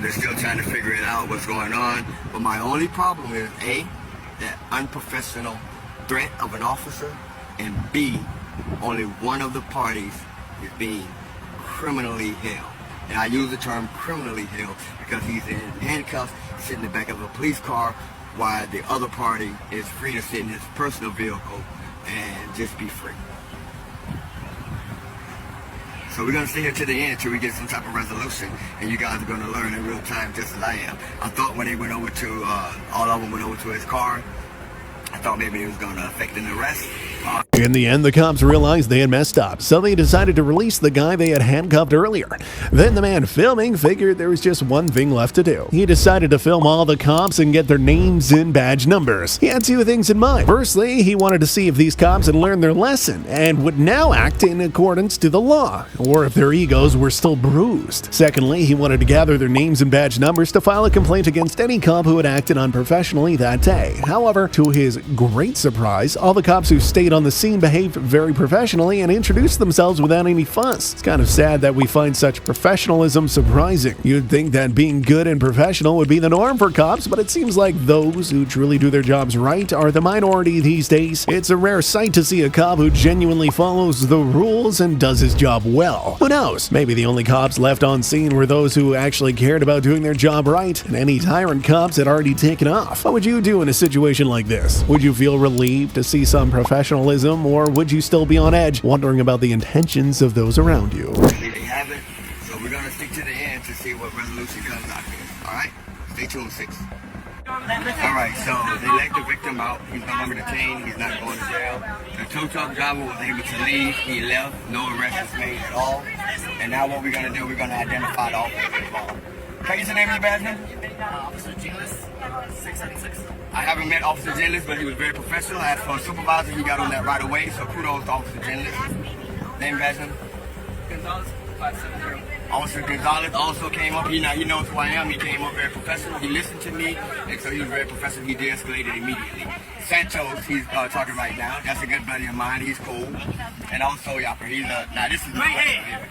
They're still trying to figure it out, what's going on. But my only problem is, A, that unprofessional threat of an officer, and B, only one of the parties is being criminally held. And I use the term criminally held because he's in handcuffs, sitting in the back of a police car, while the other party is free to sit in his personal vehicle and just be free. So we're going to stay here to the end until we get some type of resolution, and you guys are going to learn in real time just as I am. I thought when they went over to, all of them went over to his car, I thought maybe it was going to affect an arrest. In the end, the cops realized they had messed up, so they decided to release the guy they had handcuffed earlier. Then the man filming figured there was just one thing left to do. He decided to film all the cops and get their names and badge numbers. He had two things in mind. Firstly, he wanted to see if these cops had learned their lesson and would now act in accordance to the law, or if their egos were still bruised. Secondly, he wanted to gather their names and badge numbers to file a complaint against any cop who had acted unprofessionally that day. However, to his great surprise, all the cops who stayed on the scene behaved very professionally and introduced themselves without any fuss. It's kind of sad that we find such professionalism surprising. You'd think that being good and professional would be the norm for cops, but it seems like those who truly do their jobs right are the minority these days. It's a rare sight to see a cop who genuinely follows the rules and does his job well. Who knows? Maybe the only cops left on scene were those who actually cared about doing their job right, and any tyrant cops had already taken off. What would you do in a situation like this? Would you feel relieved to see some professionalism, or would you still be on edge, wondering about the intentions of those around you? They have it, so we're going to stick to the end to see what resolution comes out of it. All right? Stay tuned, 6. All right, so they let the victim out. He's no longer detained. He's not going to jail. The tow truck driver was able to leave. He left. No arrest was made at all. And now what we're going to do, we're going to identify the officer involved. Can you say the name of your badge, man? Officer Gillis, 676. I haven't met Officer Gillis, but he was very professional. As for a supervisor, he got on that right away, so kudos to Officer Gillis. Name, badge, man? Gonzalez, 570. Officer Gonzalez also came up. He knows who I am. He came up very professional. He listened to me, and so he was very professional. He de-escalated immediately. Santos, he's talking right now. That's a good buddy of mine. He's cool. And also Yapper. Now this is my buddy right here.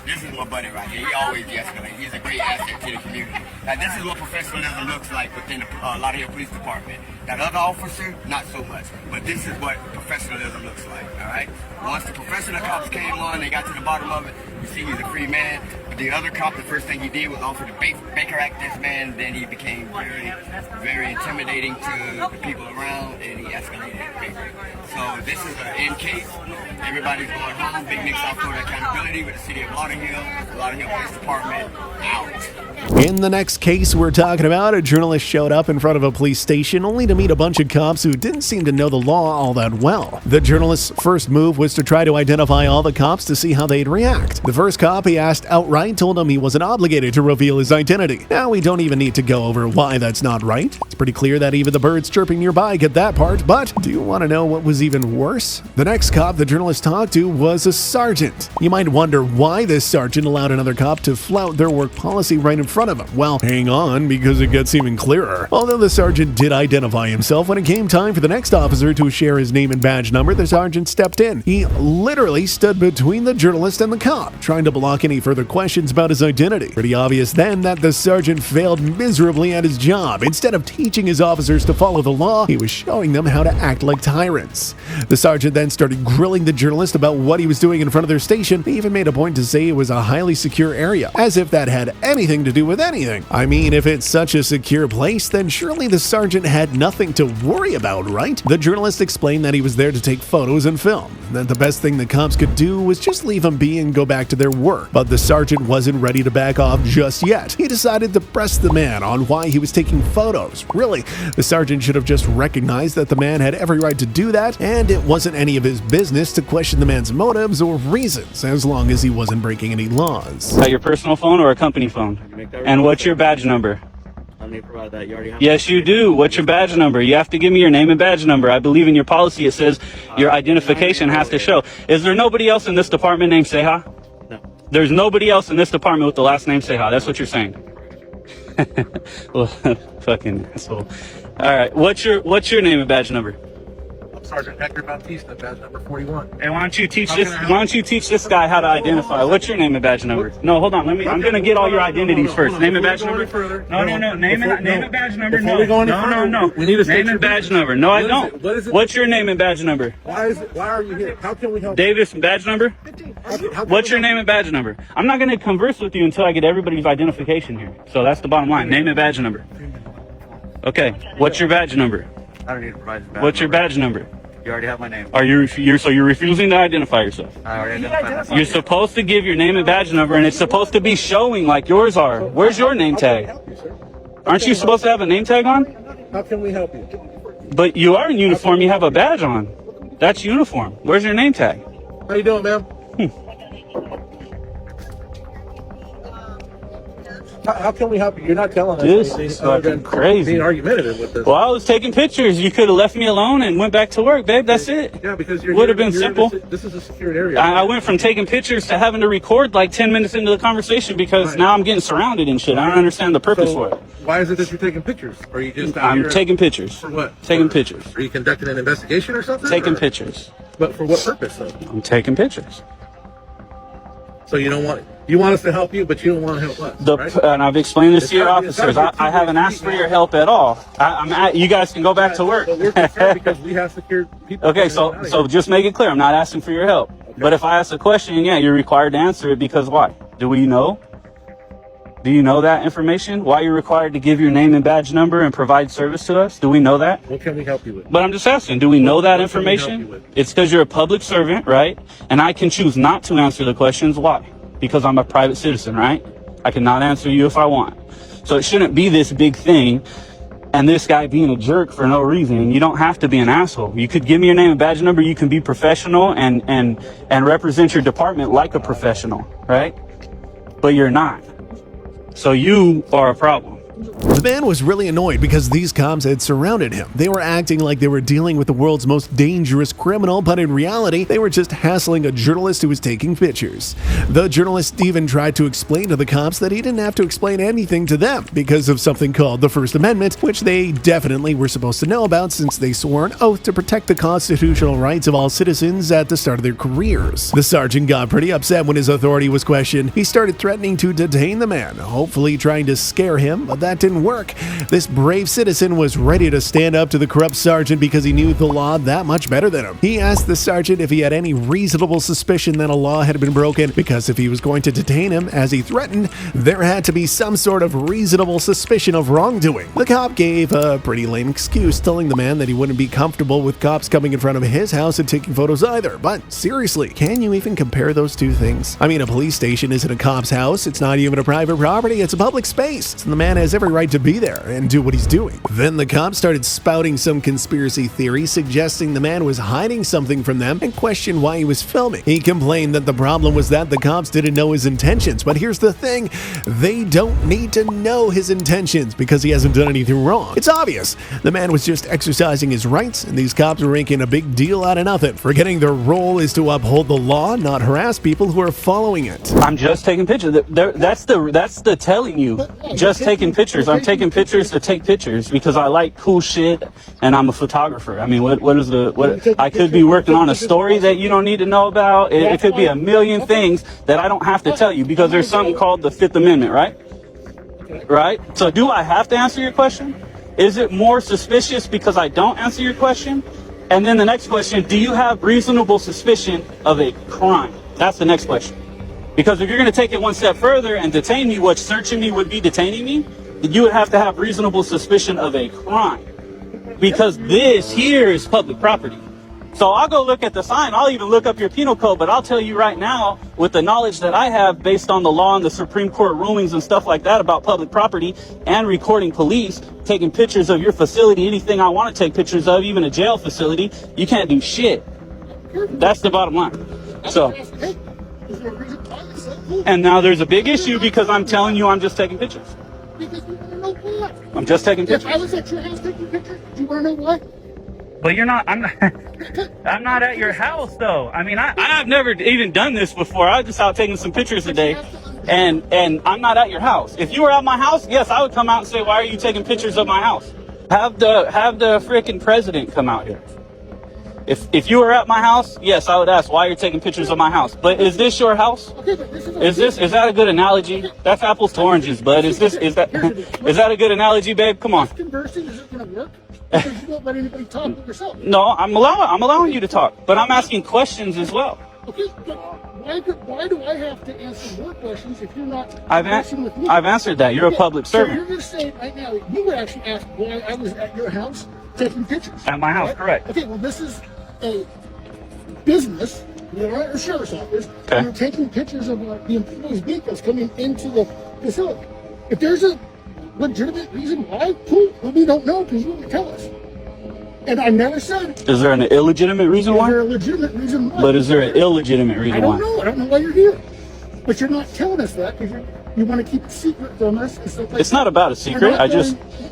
This is my buddy right here. He always de-escalates. He's a great asset to the community. Now this is what professionalism looks like within a lot of your police department. That other officer, not so much. But this is what professionalism looks like, all right? Once the professional cops came on, they got to the bottom of it. You see he's a free man. But the other cop, the first thing he did was offer to Baker Act this man. Then he became very, very intimidating to the people around, and he escalated. So this is an end case. Everybody's going home. Big Nick South Florida Accountability with the City of Lauderhill. Lauderhill Police Department out. In the next case we're talking about, a journalist showed up in front of a police station only to meet a bunch of cops who didn't seem to know the law all that well. The journalist's first move was to try to identify all the cops to see how they'd react. The first cop he asked outright told him he wasn't obligated to reveal his identity. Now we don't even need to go over why that's not right. It's pretty clear that even the birds chirping nearby get that part, but do you want to know what was even worse? The next cop the journalist talked to was a sergeant. You might wonder why this sergeant allowed another cop to flout their work policy right in front of him. Well, hang on, because it gets even clearer. Although the sergeant did identify himself, when it came time for the next officer to share his name and badge number, the sergeant stepped in. He literally stood between the journalist and the cop, trying to block any further questions about his identity. Pretty obvious then that the sergeant failed miserably at his job. Instead of teaching his officers to follow the law, he was showing showing them how to act like tyrants. The sergeant then started grilling the journalist about what he was doing in front of their station. He even made a point to say it was a highly secure area, as if that had anything to do with anything. I mean, if it's such a secure place, then surely the sergeant had nothing to worry about, right? The journalist explained that he was there to take photos and film, that the best thing the cops could do was just leave him be and go back to their work. But the sergeant wasn't ready to back off just yet. He decided to press the man on why he was taking photos. Really, the sergeant should have just recognized that the man had every right to do that, and it wasn't any of his business to question the man's motives or reasons, as long as he wasn't breaking any laws. Is that your personal phone or a company phone? And what's your badge number? Let me provide that. You already have. Yes, you do. What's your badge number? You have to give me your name and badge number. I believe in your policy. It says your identification has to show. Is there nobody else in this department named Seha? No. There's nobody else in this department with the last name Seha. That's what you're saying. Well, fucking asshole. All right. What's your name and badge number? I'm Sergeant Hector Bautista, badge number 41. And why don't you teach this guy how to identify? What's your name and badge number? No, hold on. I'm gonna get all your identities first. Name and badge number. No. Name and badge number. No. We need a name and badge number. No, I don't. What's your name and badge number? Why are you here? How can we help? Davis, badge number? What's your name and badge number? I'm not gonna converse with you until I get everybody's identification here. So that's the bottom line. Name and badge number. Okay. What's your badge number? I don't need to provide the badge. What's your badge number? You already have my name. Are you're refusing to identify yourself? I already identified myself. You're supposed to give your name and badge number, and it's supposed to be showing like yours are. Where's your name tag? Aren't you supposed to have a name tag on? How can we help you? But you are in uniform. You have a badge on. That's uniform. Where's your name tag? How you doing, ma'am? How can we help you? You're not telling us This anything is other fucking than crazy. being argumentative with this. Well, I was taking pictures. You could have left me alone and went back to work, babe. That's it. Yeah, because you're Would have been you're simple. This is a secured area. I went from taking pictures to having to record like 10 minutes into the conversation because now I'm getting surrounded and shit. I don't understand the purpose for it. Why is it that you're taking pictures? Or are you just out I'm here taking pictures. for what? Taking pictures. Are you conducting an investigation or something? Taking Or- pictures. But for what purpose, though? I'm taking pictures. So you want us to help you, but you don't want to help us, right? And I've explained this It's to your gotta be- officers. it's gotta be I haven't asked for your help at all. You guys can go back to work. But we're concerned because we have secured people. Okay, coming in and out of so here. just make it clear. I'm not asking for your help. But if I ask a question, yeah, you're required to answer it because why? Do we know? Do you know that information? Why you're required to give your name and badge number and provide service to us? Do we know that? What can we help you with? But I'm just asking, do we know that What can we help you information? with? It's because you're a public servant, right? And I can choose not to answer the questions. Why? Because I'm a private citizen, right? I cannot answer you if I want. So it shouldn't be this big thing and this guy being a jerk for no reason. You don't have to be an asshole. You could give me your name and badge number. You can be professional and represent your department like a professional, right? But you're not. So you are a problem. The man was really annoyed because these cops had surrounded him. They were acting like they were dealing with the world's most dangerous criminal, but in reality, they were just hassling a journalist who was taking pictures. The journalist even tried to explain to the cops that he didn't have to explain anything to them because of something called the First Amendment, which they definitely were supposed to know about since they swore an oath to protect the constitutional rights of all citizens at the start of their careers. The sergeant got pretty upset when his authority was questioned. He started threatening to detain the man, hopefully trying to scare him, but that didn't work. This brave citizen was ready to stand up to the corrupt sergeant because he knew the law that much better than him. He asked the sergeant if he had any reasonable suspicion that a law had been broken, because if he was going to detain him as he threatened, there had to be some sort of reasonable suspicion of wrongdoing. The cop gave a pretty lame excuse, telling the man that he wouldn't be comfortable with cops coming in front of his house and taking photos either. But seriously, can you even compare those two things? I mean, a police station isn't a cop's house, it's not even a private property, it's a public space. So the man has every right to be there and do what he's doing. Then the cop started spouting some conspiracy theory, suggesting the man was hiding something from them and questioned why he was filming. He complained that the problem was that the cops didn't know his intentions, but here's the thing, they don't need to know his intentions because he hasn't done anything wrong. It's obvious. The man was just exercising his rights, and these cops were making a big deal out of nothing, forgetting their role is to uphold the law, not harass people who are following it. I'm just taking pictures. That's the telling you. Just taking pictures. I'm taking pictures to take pictures because I like cool shit and I'm a photographer. I mean, what I could be working on a story that you don't need to know about. It could be a million things that I don't have to tell you because there's something called the Fifth Amendment, right? Right? So do I have to answer your question? Is it more suspicious because I don't answer your question? And then the next question, do you have reasonable suspicion of a crime? That's the next question. Because if you're going to take it one step further and detain me, what searching me would be detaining me, then you would have to have reasonable suspicion of a crime. Because this here is public property. So I'll go look at the sign. I'll even look up your penal code, but I'll tell you right now, with the knowledge that I have based on the law and the Supreme Court rulings and stuff like that about public property and recording police, taking pictures of your facility, anything I want to take pictures of, even a jail facility, you can't do shit. That's the bottom line. So, and now there's a big issue because I'm telling you I'm just taking pictures. I'm just taking pictures. If I was at your house taking pictures, do you want to know why? But you're not, I'm not at your house though. I mean, I've never even done this before. I was just out taking some pictures today and I'm not at your house. If you were at my house, yes, I would come out and say, why are you taking pictures of my house? Have the freaking president come out here. If you were at my house, yes, I would ask why you're taking pictures of my house. But is this your house? Is that a good analogy? That's apples to oranges, bud. Is that a good analogy, babe? Come on. Conversing isn't going to work because you won't let anybody talk but yourself. No, I'm allowing you to talk, but I'm asking questions as well. Okay, but why do I have to answer your questions if you're not conversing with me? I've answered that. You're a public servant. So you're going to say right now, you would actually ask why I was at your house taking pictures. At my house, right? Correct. Okay, well, this is a business, you're at a sheriff's office, okay. And you're taking pictures of the employees' vehicles coming into the facility. If there's a legitimate reason why, cool, we don't know because you wouldn't tell us. And I never said. Is there an illegitimate reason why? Is there a legitimate reason why? But is there an illegitimate reason why? I don't know why you're here. But you're not telling us that because you want to keep it secret from us and stuff like It's not about a secret.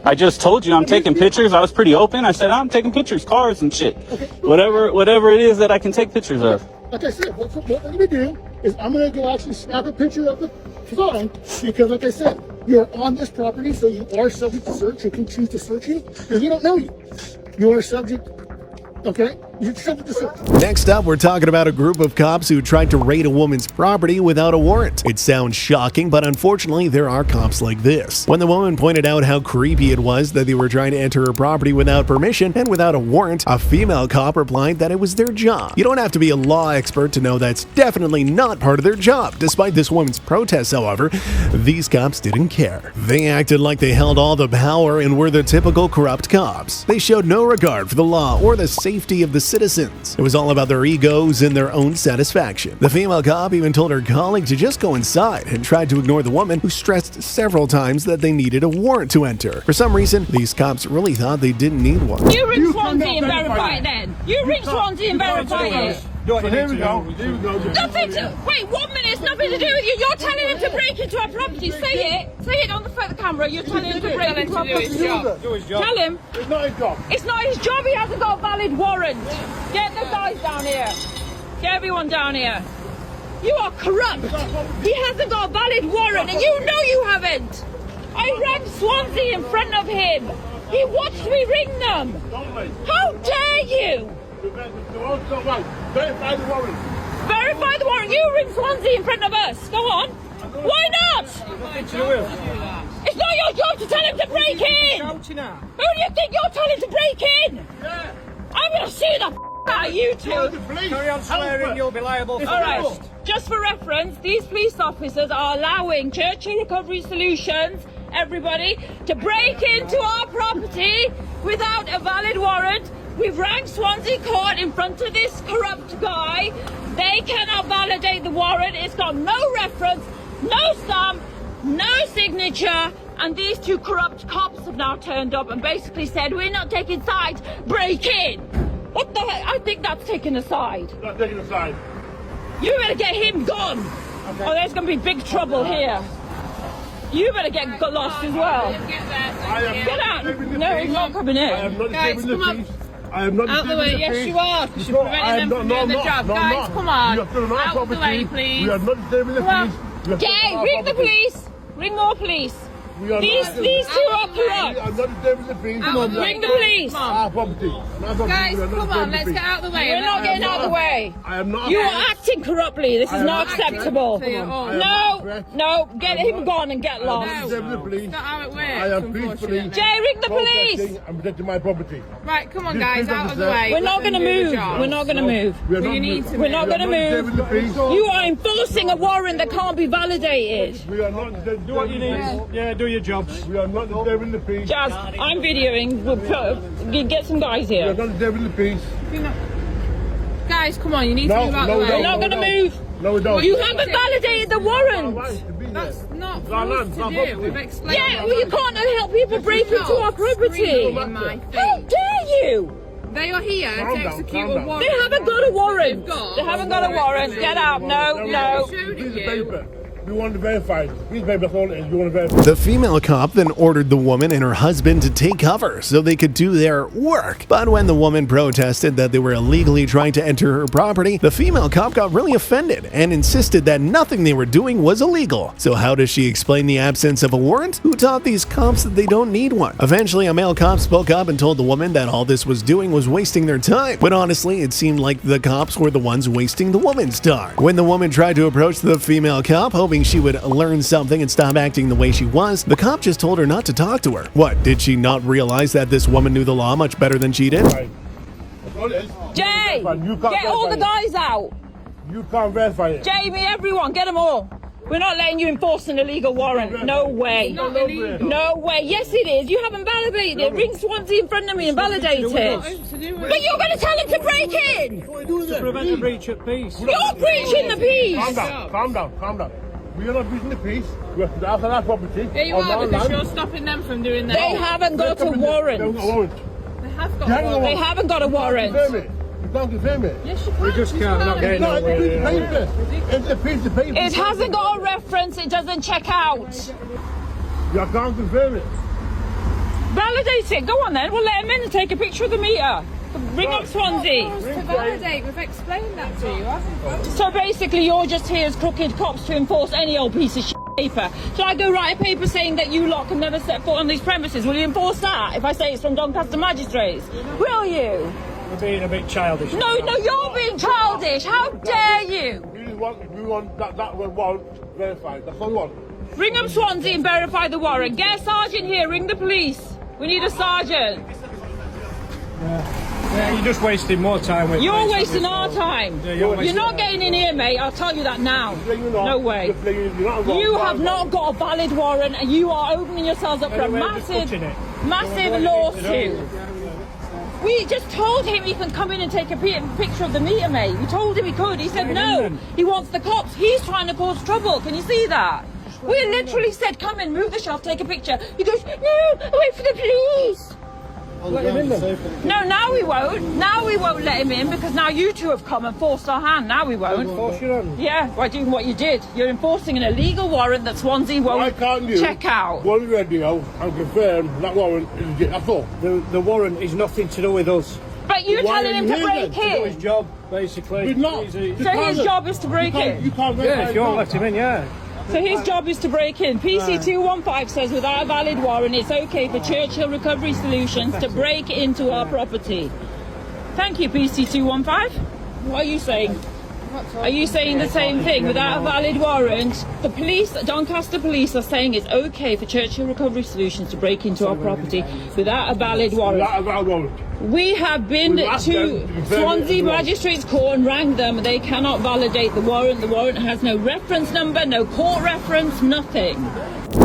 I just told you I'm taking pictures. I was pretty open. I said I'm taking pictures, cars and shit. Okay. Whatever it is that I can take pictures of. Like I said, what we're going to do is I'm going to go actually snap a picture of the phone because, like I said, you're on this property, so you are subject to search. You can choose to search you because we don't know you. You are subject. Okay? You're subject to search. Next up, we're talking about a group of cops who tried to raid a woman's property without a warrant. It sounds shocking, but unfortunately, there are cops like this. When the woman pointed out how creepy it was that they were trying to enter her property without permission and without a warrant, a female cop replied that it was their job. You don't have to be a law expert to know that's definitely not part of their job. Despite this woman's protests, however, these cops didn't care. They acted like they held all the power and were the typical corrupt cops. They showed no regard for the law or the safety of the citizens. It was all about their egos and their own satisfaction. The female cop even told her colleague to just go inside and tried to ignore the woman, who stressed several times that they needed a warrant to enter. For some reason, these cops really thought they didn't need one. You ring Swansea and verify it then. You ring Swansea and verify it. So here we go. Nothing to, wait, 1 minute, it's nothing to do with you. You're telling him to break into our property. Say it on the front of the camera. You're telling him to break into our property. Tell him. It's not his job. It's not his job. He hasn't got a valid warrant. Get the guys down here. Get everyone down here. You are corrupt. He hasn't got a valid warrant, and you know you haven't. I rang Swansea in front of him. He watched me ring them. How dare you? Verify the warrant. Verify the warrant. You ring Swansea in front of us. Go on. Why not? It's not your job to tell him to break in. Who do you think you're telling to break in? I'm going to sue the out of you two. Carry on swearing, you'll be liable for arrest. Just for reference, these police officers are allowing Churchill Recovery Solutions, everybody, to break into our property without a valid warrant. We've rang Swansea Court in front of this corrupt guy. They cannot validate the warrant. It's got no reference, no stamp, no signature. And these two corrupt cops have now turned up and basically said, we're not taking sides, break in. What the heck? I think that's taking a side. Not taking a side. You better get him gone. Okay. Or there's going to be big trouble here. You better get lost as well. Get out. No, he's not coming in. Guys, come on. I am not out the way. Yes, you are. Because you're preventing them from doing the job. Guys, come on. Out of the way, please. We are not disturbing the police. Okay, ring the police. Ring more police. These two are corrupt. I'm not dealing with the police. Ring the police. Our property. Guys, come on, let's get out of the way. We're not getting out of the way. I am not. You are acting corruptly. This is not acceptable. No. No, get him gone and get lost. That's not how it works. I am peacefully. Jay, ring the police. I'm protecting my property. Right, come on, guys, out of the way. We're not going to move. We're not going to move. You need to We're not going to move. You are enforcing a warrant that can't be validated. We are not. Do what you need. Yeah, do your jobs. We are not the devil in the peace. Jazz, I'm videoing. Get some guys We are here. not the devil in the peace. Guys, come on, you need to move out the way. We're not going to move. No, we don't. You haven't validated the warrant. That's not for us to do. We've explained. Yeah, well, you can't help people break into our property. In my How face. dare you? They are here to execute a warrant. They haven't got a warrant. got They haven't got a warrant. Get out. No. Showed Piece of it you. paper. We want to verify. Piece of paper, that's all it is. We want to verify. The female cop then ordered the woman and her husband to take cover so they could do their work. But when the woman protested that they were illegally trying to enter her property, the female cop got really offended and insisted that nothing they were doing was illegal. So how does she explain the absence of a warrant? Who taught these cops that they don't need one? Eventually, a male cop spoke up and told the woman that all this was doing was wasting their time. But honestly, it seemed like the cops were the ones wasting the woman's time. When the woman tried to approach the female cop, hoping she would learn something and stop acting the way she was, the cop just told her not to talk to her. What, did she not realize that this woman knew the law much better than she did? That's all it is. Jay, You can't get all the verify guys out. You can't verify it. Jamie, everyone, get them all. We're not letting you enforce an illegal warrant. No way. Not illegal. No way. Yes, it is. You haven't validated it. Ring Swansea in front of me and validate it. But you're going to tell him to break in. To prevent a breach of peace. You're breaching the peace. Calm down. We are not breaching the peace. We are outside our property. Yeah, you are, because you're stopping them from doing that. They haven't got a warrant. They have got a warrant. They haven't got a warrant. You can't confirm it. Yes, you can. We just can't. We're not getting No, it's a piece of nowhere. paper. It's a piece of paper. It hasn't got a reference. It doesn't check out. You can't confirm it. Validate it. Go on then. We'll let him in and take a picture of the meter. Ring up Swansea. To validate, we've explained that to you, haven't we? So basically, you're just here as crooked cops to enforce any old piece of paper. Shall I go write a paper saying that you lot can never set foot on these premises? Will you enforce that if I say it's from Doncaster Magistrates? Will you? We're being a bit childish. No, you're being childish. How dare you? We want that warrant verified. That's all we want. Ring up Swansea and verify the warrant. Get a sergeant here. Ring the police. We need a sergeant. Yeah, you're just wasting more time with You're wasting our time. Yeah, You're not getting in here, mate. I'll tell you that now. No way. You have not got a valid warrant, and you are opening yourselves up for a massive lawsuit. We just told him he can come in and take a picture of the meter, mate. We told him he could. He said no. He wants the cops. He's trying to cause trouble. Can you see that? We literally said, come in, move the shelf, take a picture. He goes, no, wait for the police. Let him in then. No, now we won't. Now we won't let him in because now you two have come and forced our hand. Now we won't. Force your hand. Yeah, by doing what you did. You're enforcing an illegal warrant that Swansea won't check out. One radio and confirm that warrant is legit. That's all. The warrant is nothing to do with us. But you're telling him to break To do his in. job, basically. We're not. So his job is to break in. You can't Yeah, if you won't let him in, yeah. So his job is to break in. PC 215 says without a valid warrant, it's okay for Churchill Recovery Solutions to break into our property. Thank you, PC 215. What are you saying? Are you saying the same thing? Without a valid warrant, the police, Doncaster police, are saying it's okay for Churchill Recovery Solutions to break into our property without a valid warrant. Without a valid warrant. We have been to Swansea Magistrates Court and rang them. They cannot validate the warrant. The warrant has no reference number, no court reference, nothing.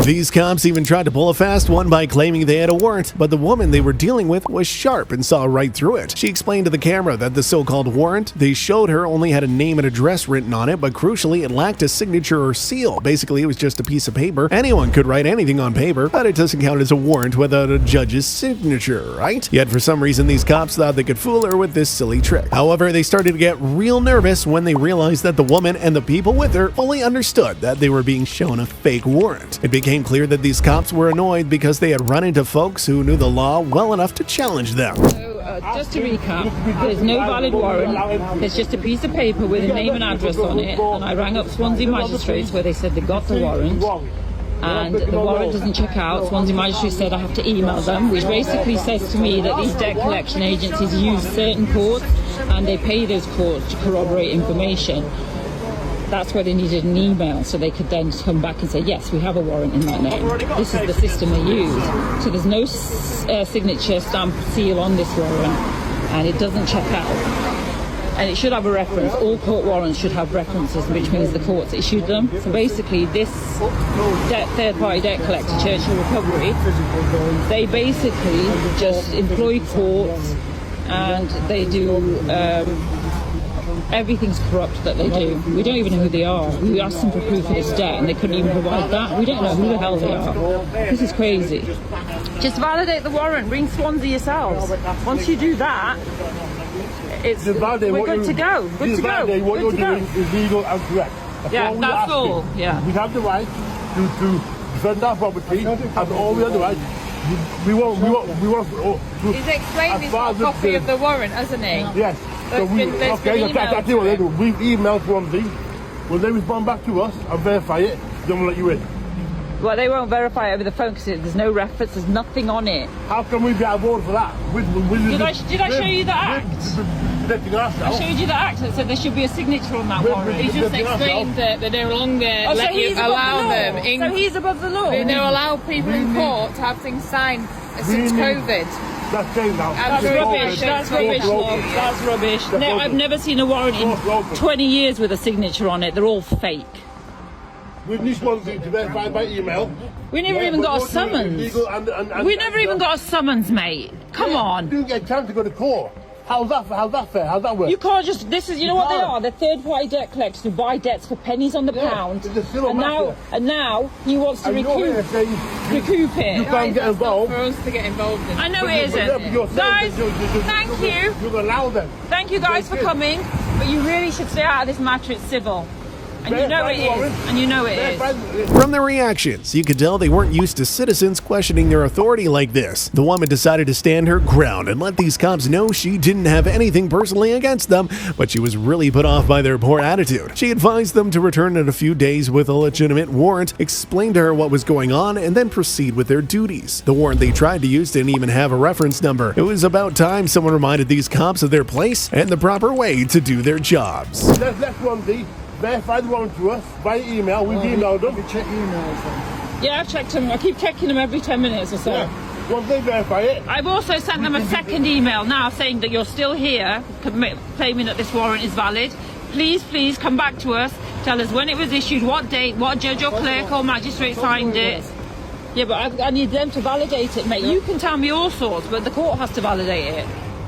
These cops even tried to pull a fast one by claiming they had a warrant, but the woman they were dealing with was sharp and saw right through it. She explained to the camera that the so-called warrant they showed her only had a name and address written on it, but crucially it lacked a signature or seal. Basically, it was just a piece of paper. Anyone could write anything on paper, but it doesn't count as a warrant without a judge's signature, right? Yet for some reason these cops thought they could fool her with this silly trick. However, they started to get real nervous when they realized that the woman and the people with her fully understood that they were being shown a fake warrant. It became clear that these cops were annoyed because they had run into folks who knew the law well enough to challenge them. So, just to recap, there's no valid warrant. It's just a piece of paper with a name and address on it. And I rang up Swansea Magistrates where they said they got the warrant. and the warrant doesn't check out. Swansea Magistrate said I have to email them, which basically says to me that these debt collection agencies use certain courts and they pay those courts to corroborate information. That's why they needed an email, so they could then come back and say, yes, we have a warrant in that name. This is the system they use. So there's no signature, stamp, seal on this warrant, and it doesn't check out. And it should have a reference. All court warrants should have references, which means the courts issued them. So basically, this third-party debt collector, Churchill Recovery, they basically just employ courts, and they do... everything's corrupt that they do. We don't even know who they are. We asked them for proof of this debt and they couldn't even provide that. We don't know who the hell they are. This is crazy. Just validate the warrant. Ring Swansea yourselves. Once you do that, we're good to go. Good to go. What you're doing is legal and correct. Yeah, that's all. Yeah. We have the right to defend our property, and all we have the right. We want. He's explained he's got a copy of the warrant, hasn't he? Yes. So we've emailed Swansea. When they respond back to us and verify it, then we'll let you in. Well, they won't verify it over the phone because there's no reference, there's nothing on it. How can we be out of order for that? Did I show you the act? I showed you the act that said there should be a signature on that warrant. He just explained that they no longer let you allow them in. So he's above the law. They don't allow people in court to have things signed since COVID. That's changed now. That's rubbish. That's rubbish, love. That's rubbish. No, I've never seen a warrant in 20 years with a signature on it. They're all fake. We've need Swansea to verify by email. We never even got a summons. We never even got a summons, mate. Come on. You didn't get a chance to go to court. How's that fair? How's that work? You can't just, you know what they are? They're third-party debt collectors who buy debts for pennies on the pound. And now he wants to recoup it. You can't get involved. For us to get involved in. I know it isn't. Guys, thank you. You allow them. Thank you guys for coming, but you really should stay out of this matter. It's civil. And you know it is. And you know it is. From their reactions, you could tell they weren't used to citizens questioning their authority like this. The woman decided to stand her ground and let these cops know she didn't have anything personally against them, but she was really put off by their poor attitude. She advised them to return in a few days with a legitimate warrant, explain to her what was going on, and then proceed with their duties. The warrant they tried to use didn't even have a reference number. It was about time someone reminded these cops of their place and the proper way to do their jobs. Let's Swansea. Verify the warrant to us by email. We've emailed them. Check emails then. Yeah, I've checked them. I keep checking them every 10 minutes or so. Yeah. Once they verify it. I've also sent them a second email now saying that you're still here, claiming that this warrant is valid. Please come back to us. Tell us when it was issued, what date, what judge or clerk or magistrate signed it. Yeah, but I need them to validate it, mate. You can tell me all sorts, but the court has to validate it.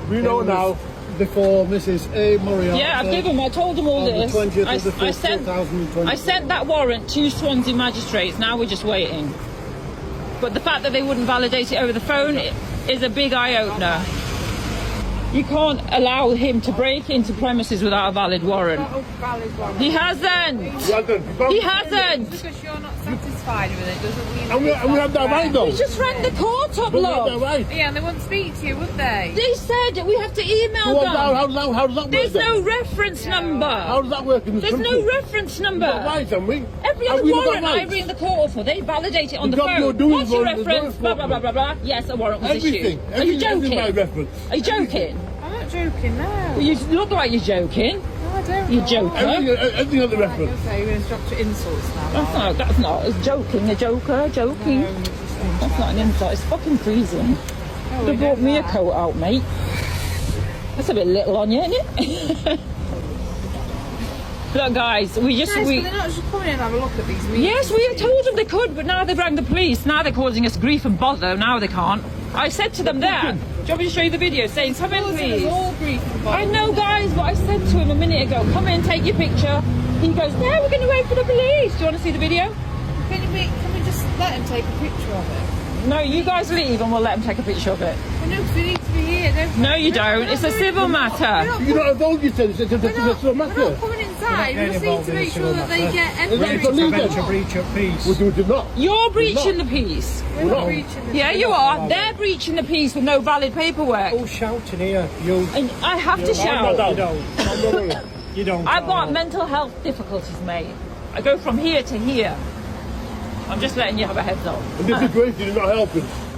We know now. Before Mrs. A. Murray. Yeah, I told them all this. I sent that warrant to Swansea magistrates. Now we're just waiting. But the fact that they wouldn't validate it over the phone is a big eye-opener. You can't allow him to break into premises without a valid warrant. He hasn't. He hasn't. Because you're not satisfied with it doesn't mean. And we have that right though. We just rang the court up, love. Yeah, and they wouldn't speak to you, would they? They said we have to email them. How does that work? There's no reference number. How does that work in this country? There's no reference number. We've got rights, haven't we? Every other warrant I ring the court for, they validate it on the phone. What's your reference? Blah blah blah blah blah. Yes, a warrant was issued. Are you joking? Are you joking? I'm not joking, no. Well, you look like you're joking. No, I don't. You're joking. Everything on the reference. Okay, you're going to drop to insults now. That's not. It's joking. A joker. Joking. No, that's not an insult. It's fucking freezing. No, they brought me a coat out, mate. That's a bit little on you, isn't it? Look, guys, but they're not just coming in and have a look at these meetings. Yes, we told them they could, but now they've rang the police. Now they're causing us grief and bother. Now they can't. I said to them there. Do you want me to show you the video saying, come in, please? All grief and bother. I know, guys, but I said to him a minute ago, come in, take your picture. He goes, no, we're going to wait for the police. Do you want to see the video? Can we just let him take a picture of it? No, you guys leave and we'll let him take a picture of it. Well, no, because we need to be here, don't we? No, you don't. It's a civil matter. You don't have all you said. It's a civil matter. We're not coming inside. We just need to make sure that they get everything. It's a breach of peace. We're not. You're breaching the peace. We're not breaching the peace. Yeah, you are. They're breaching the peace with no valid paperwork. All shouting here. And I have to shout. You don't. You don't. I've got mental health difficulties, mate. I go from here to here. I'm just letting you have a heads up. And this is great, you're not helping.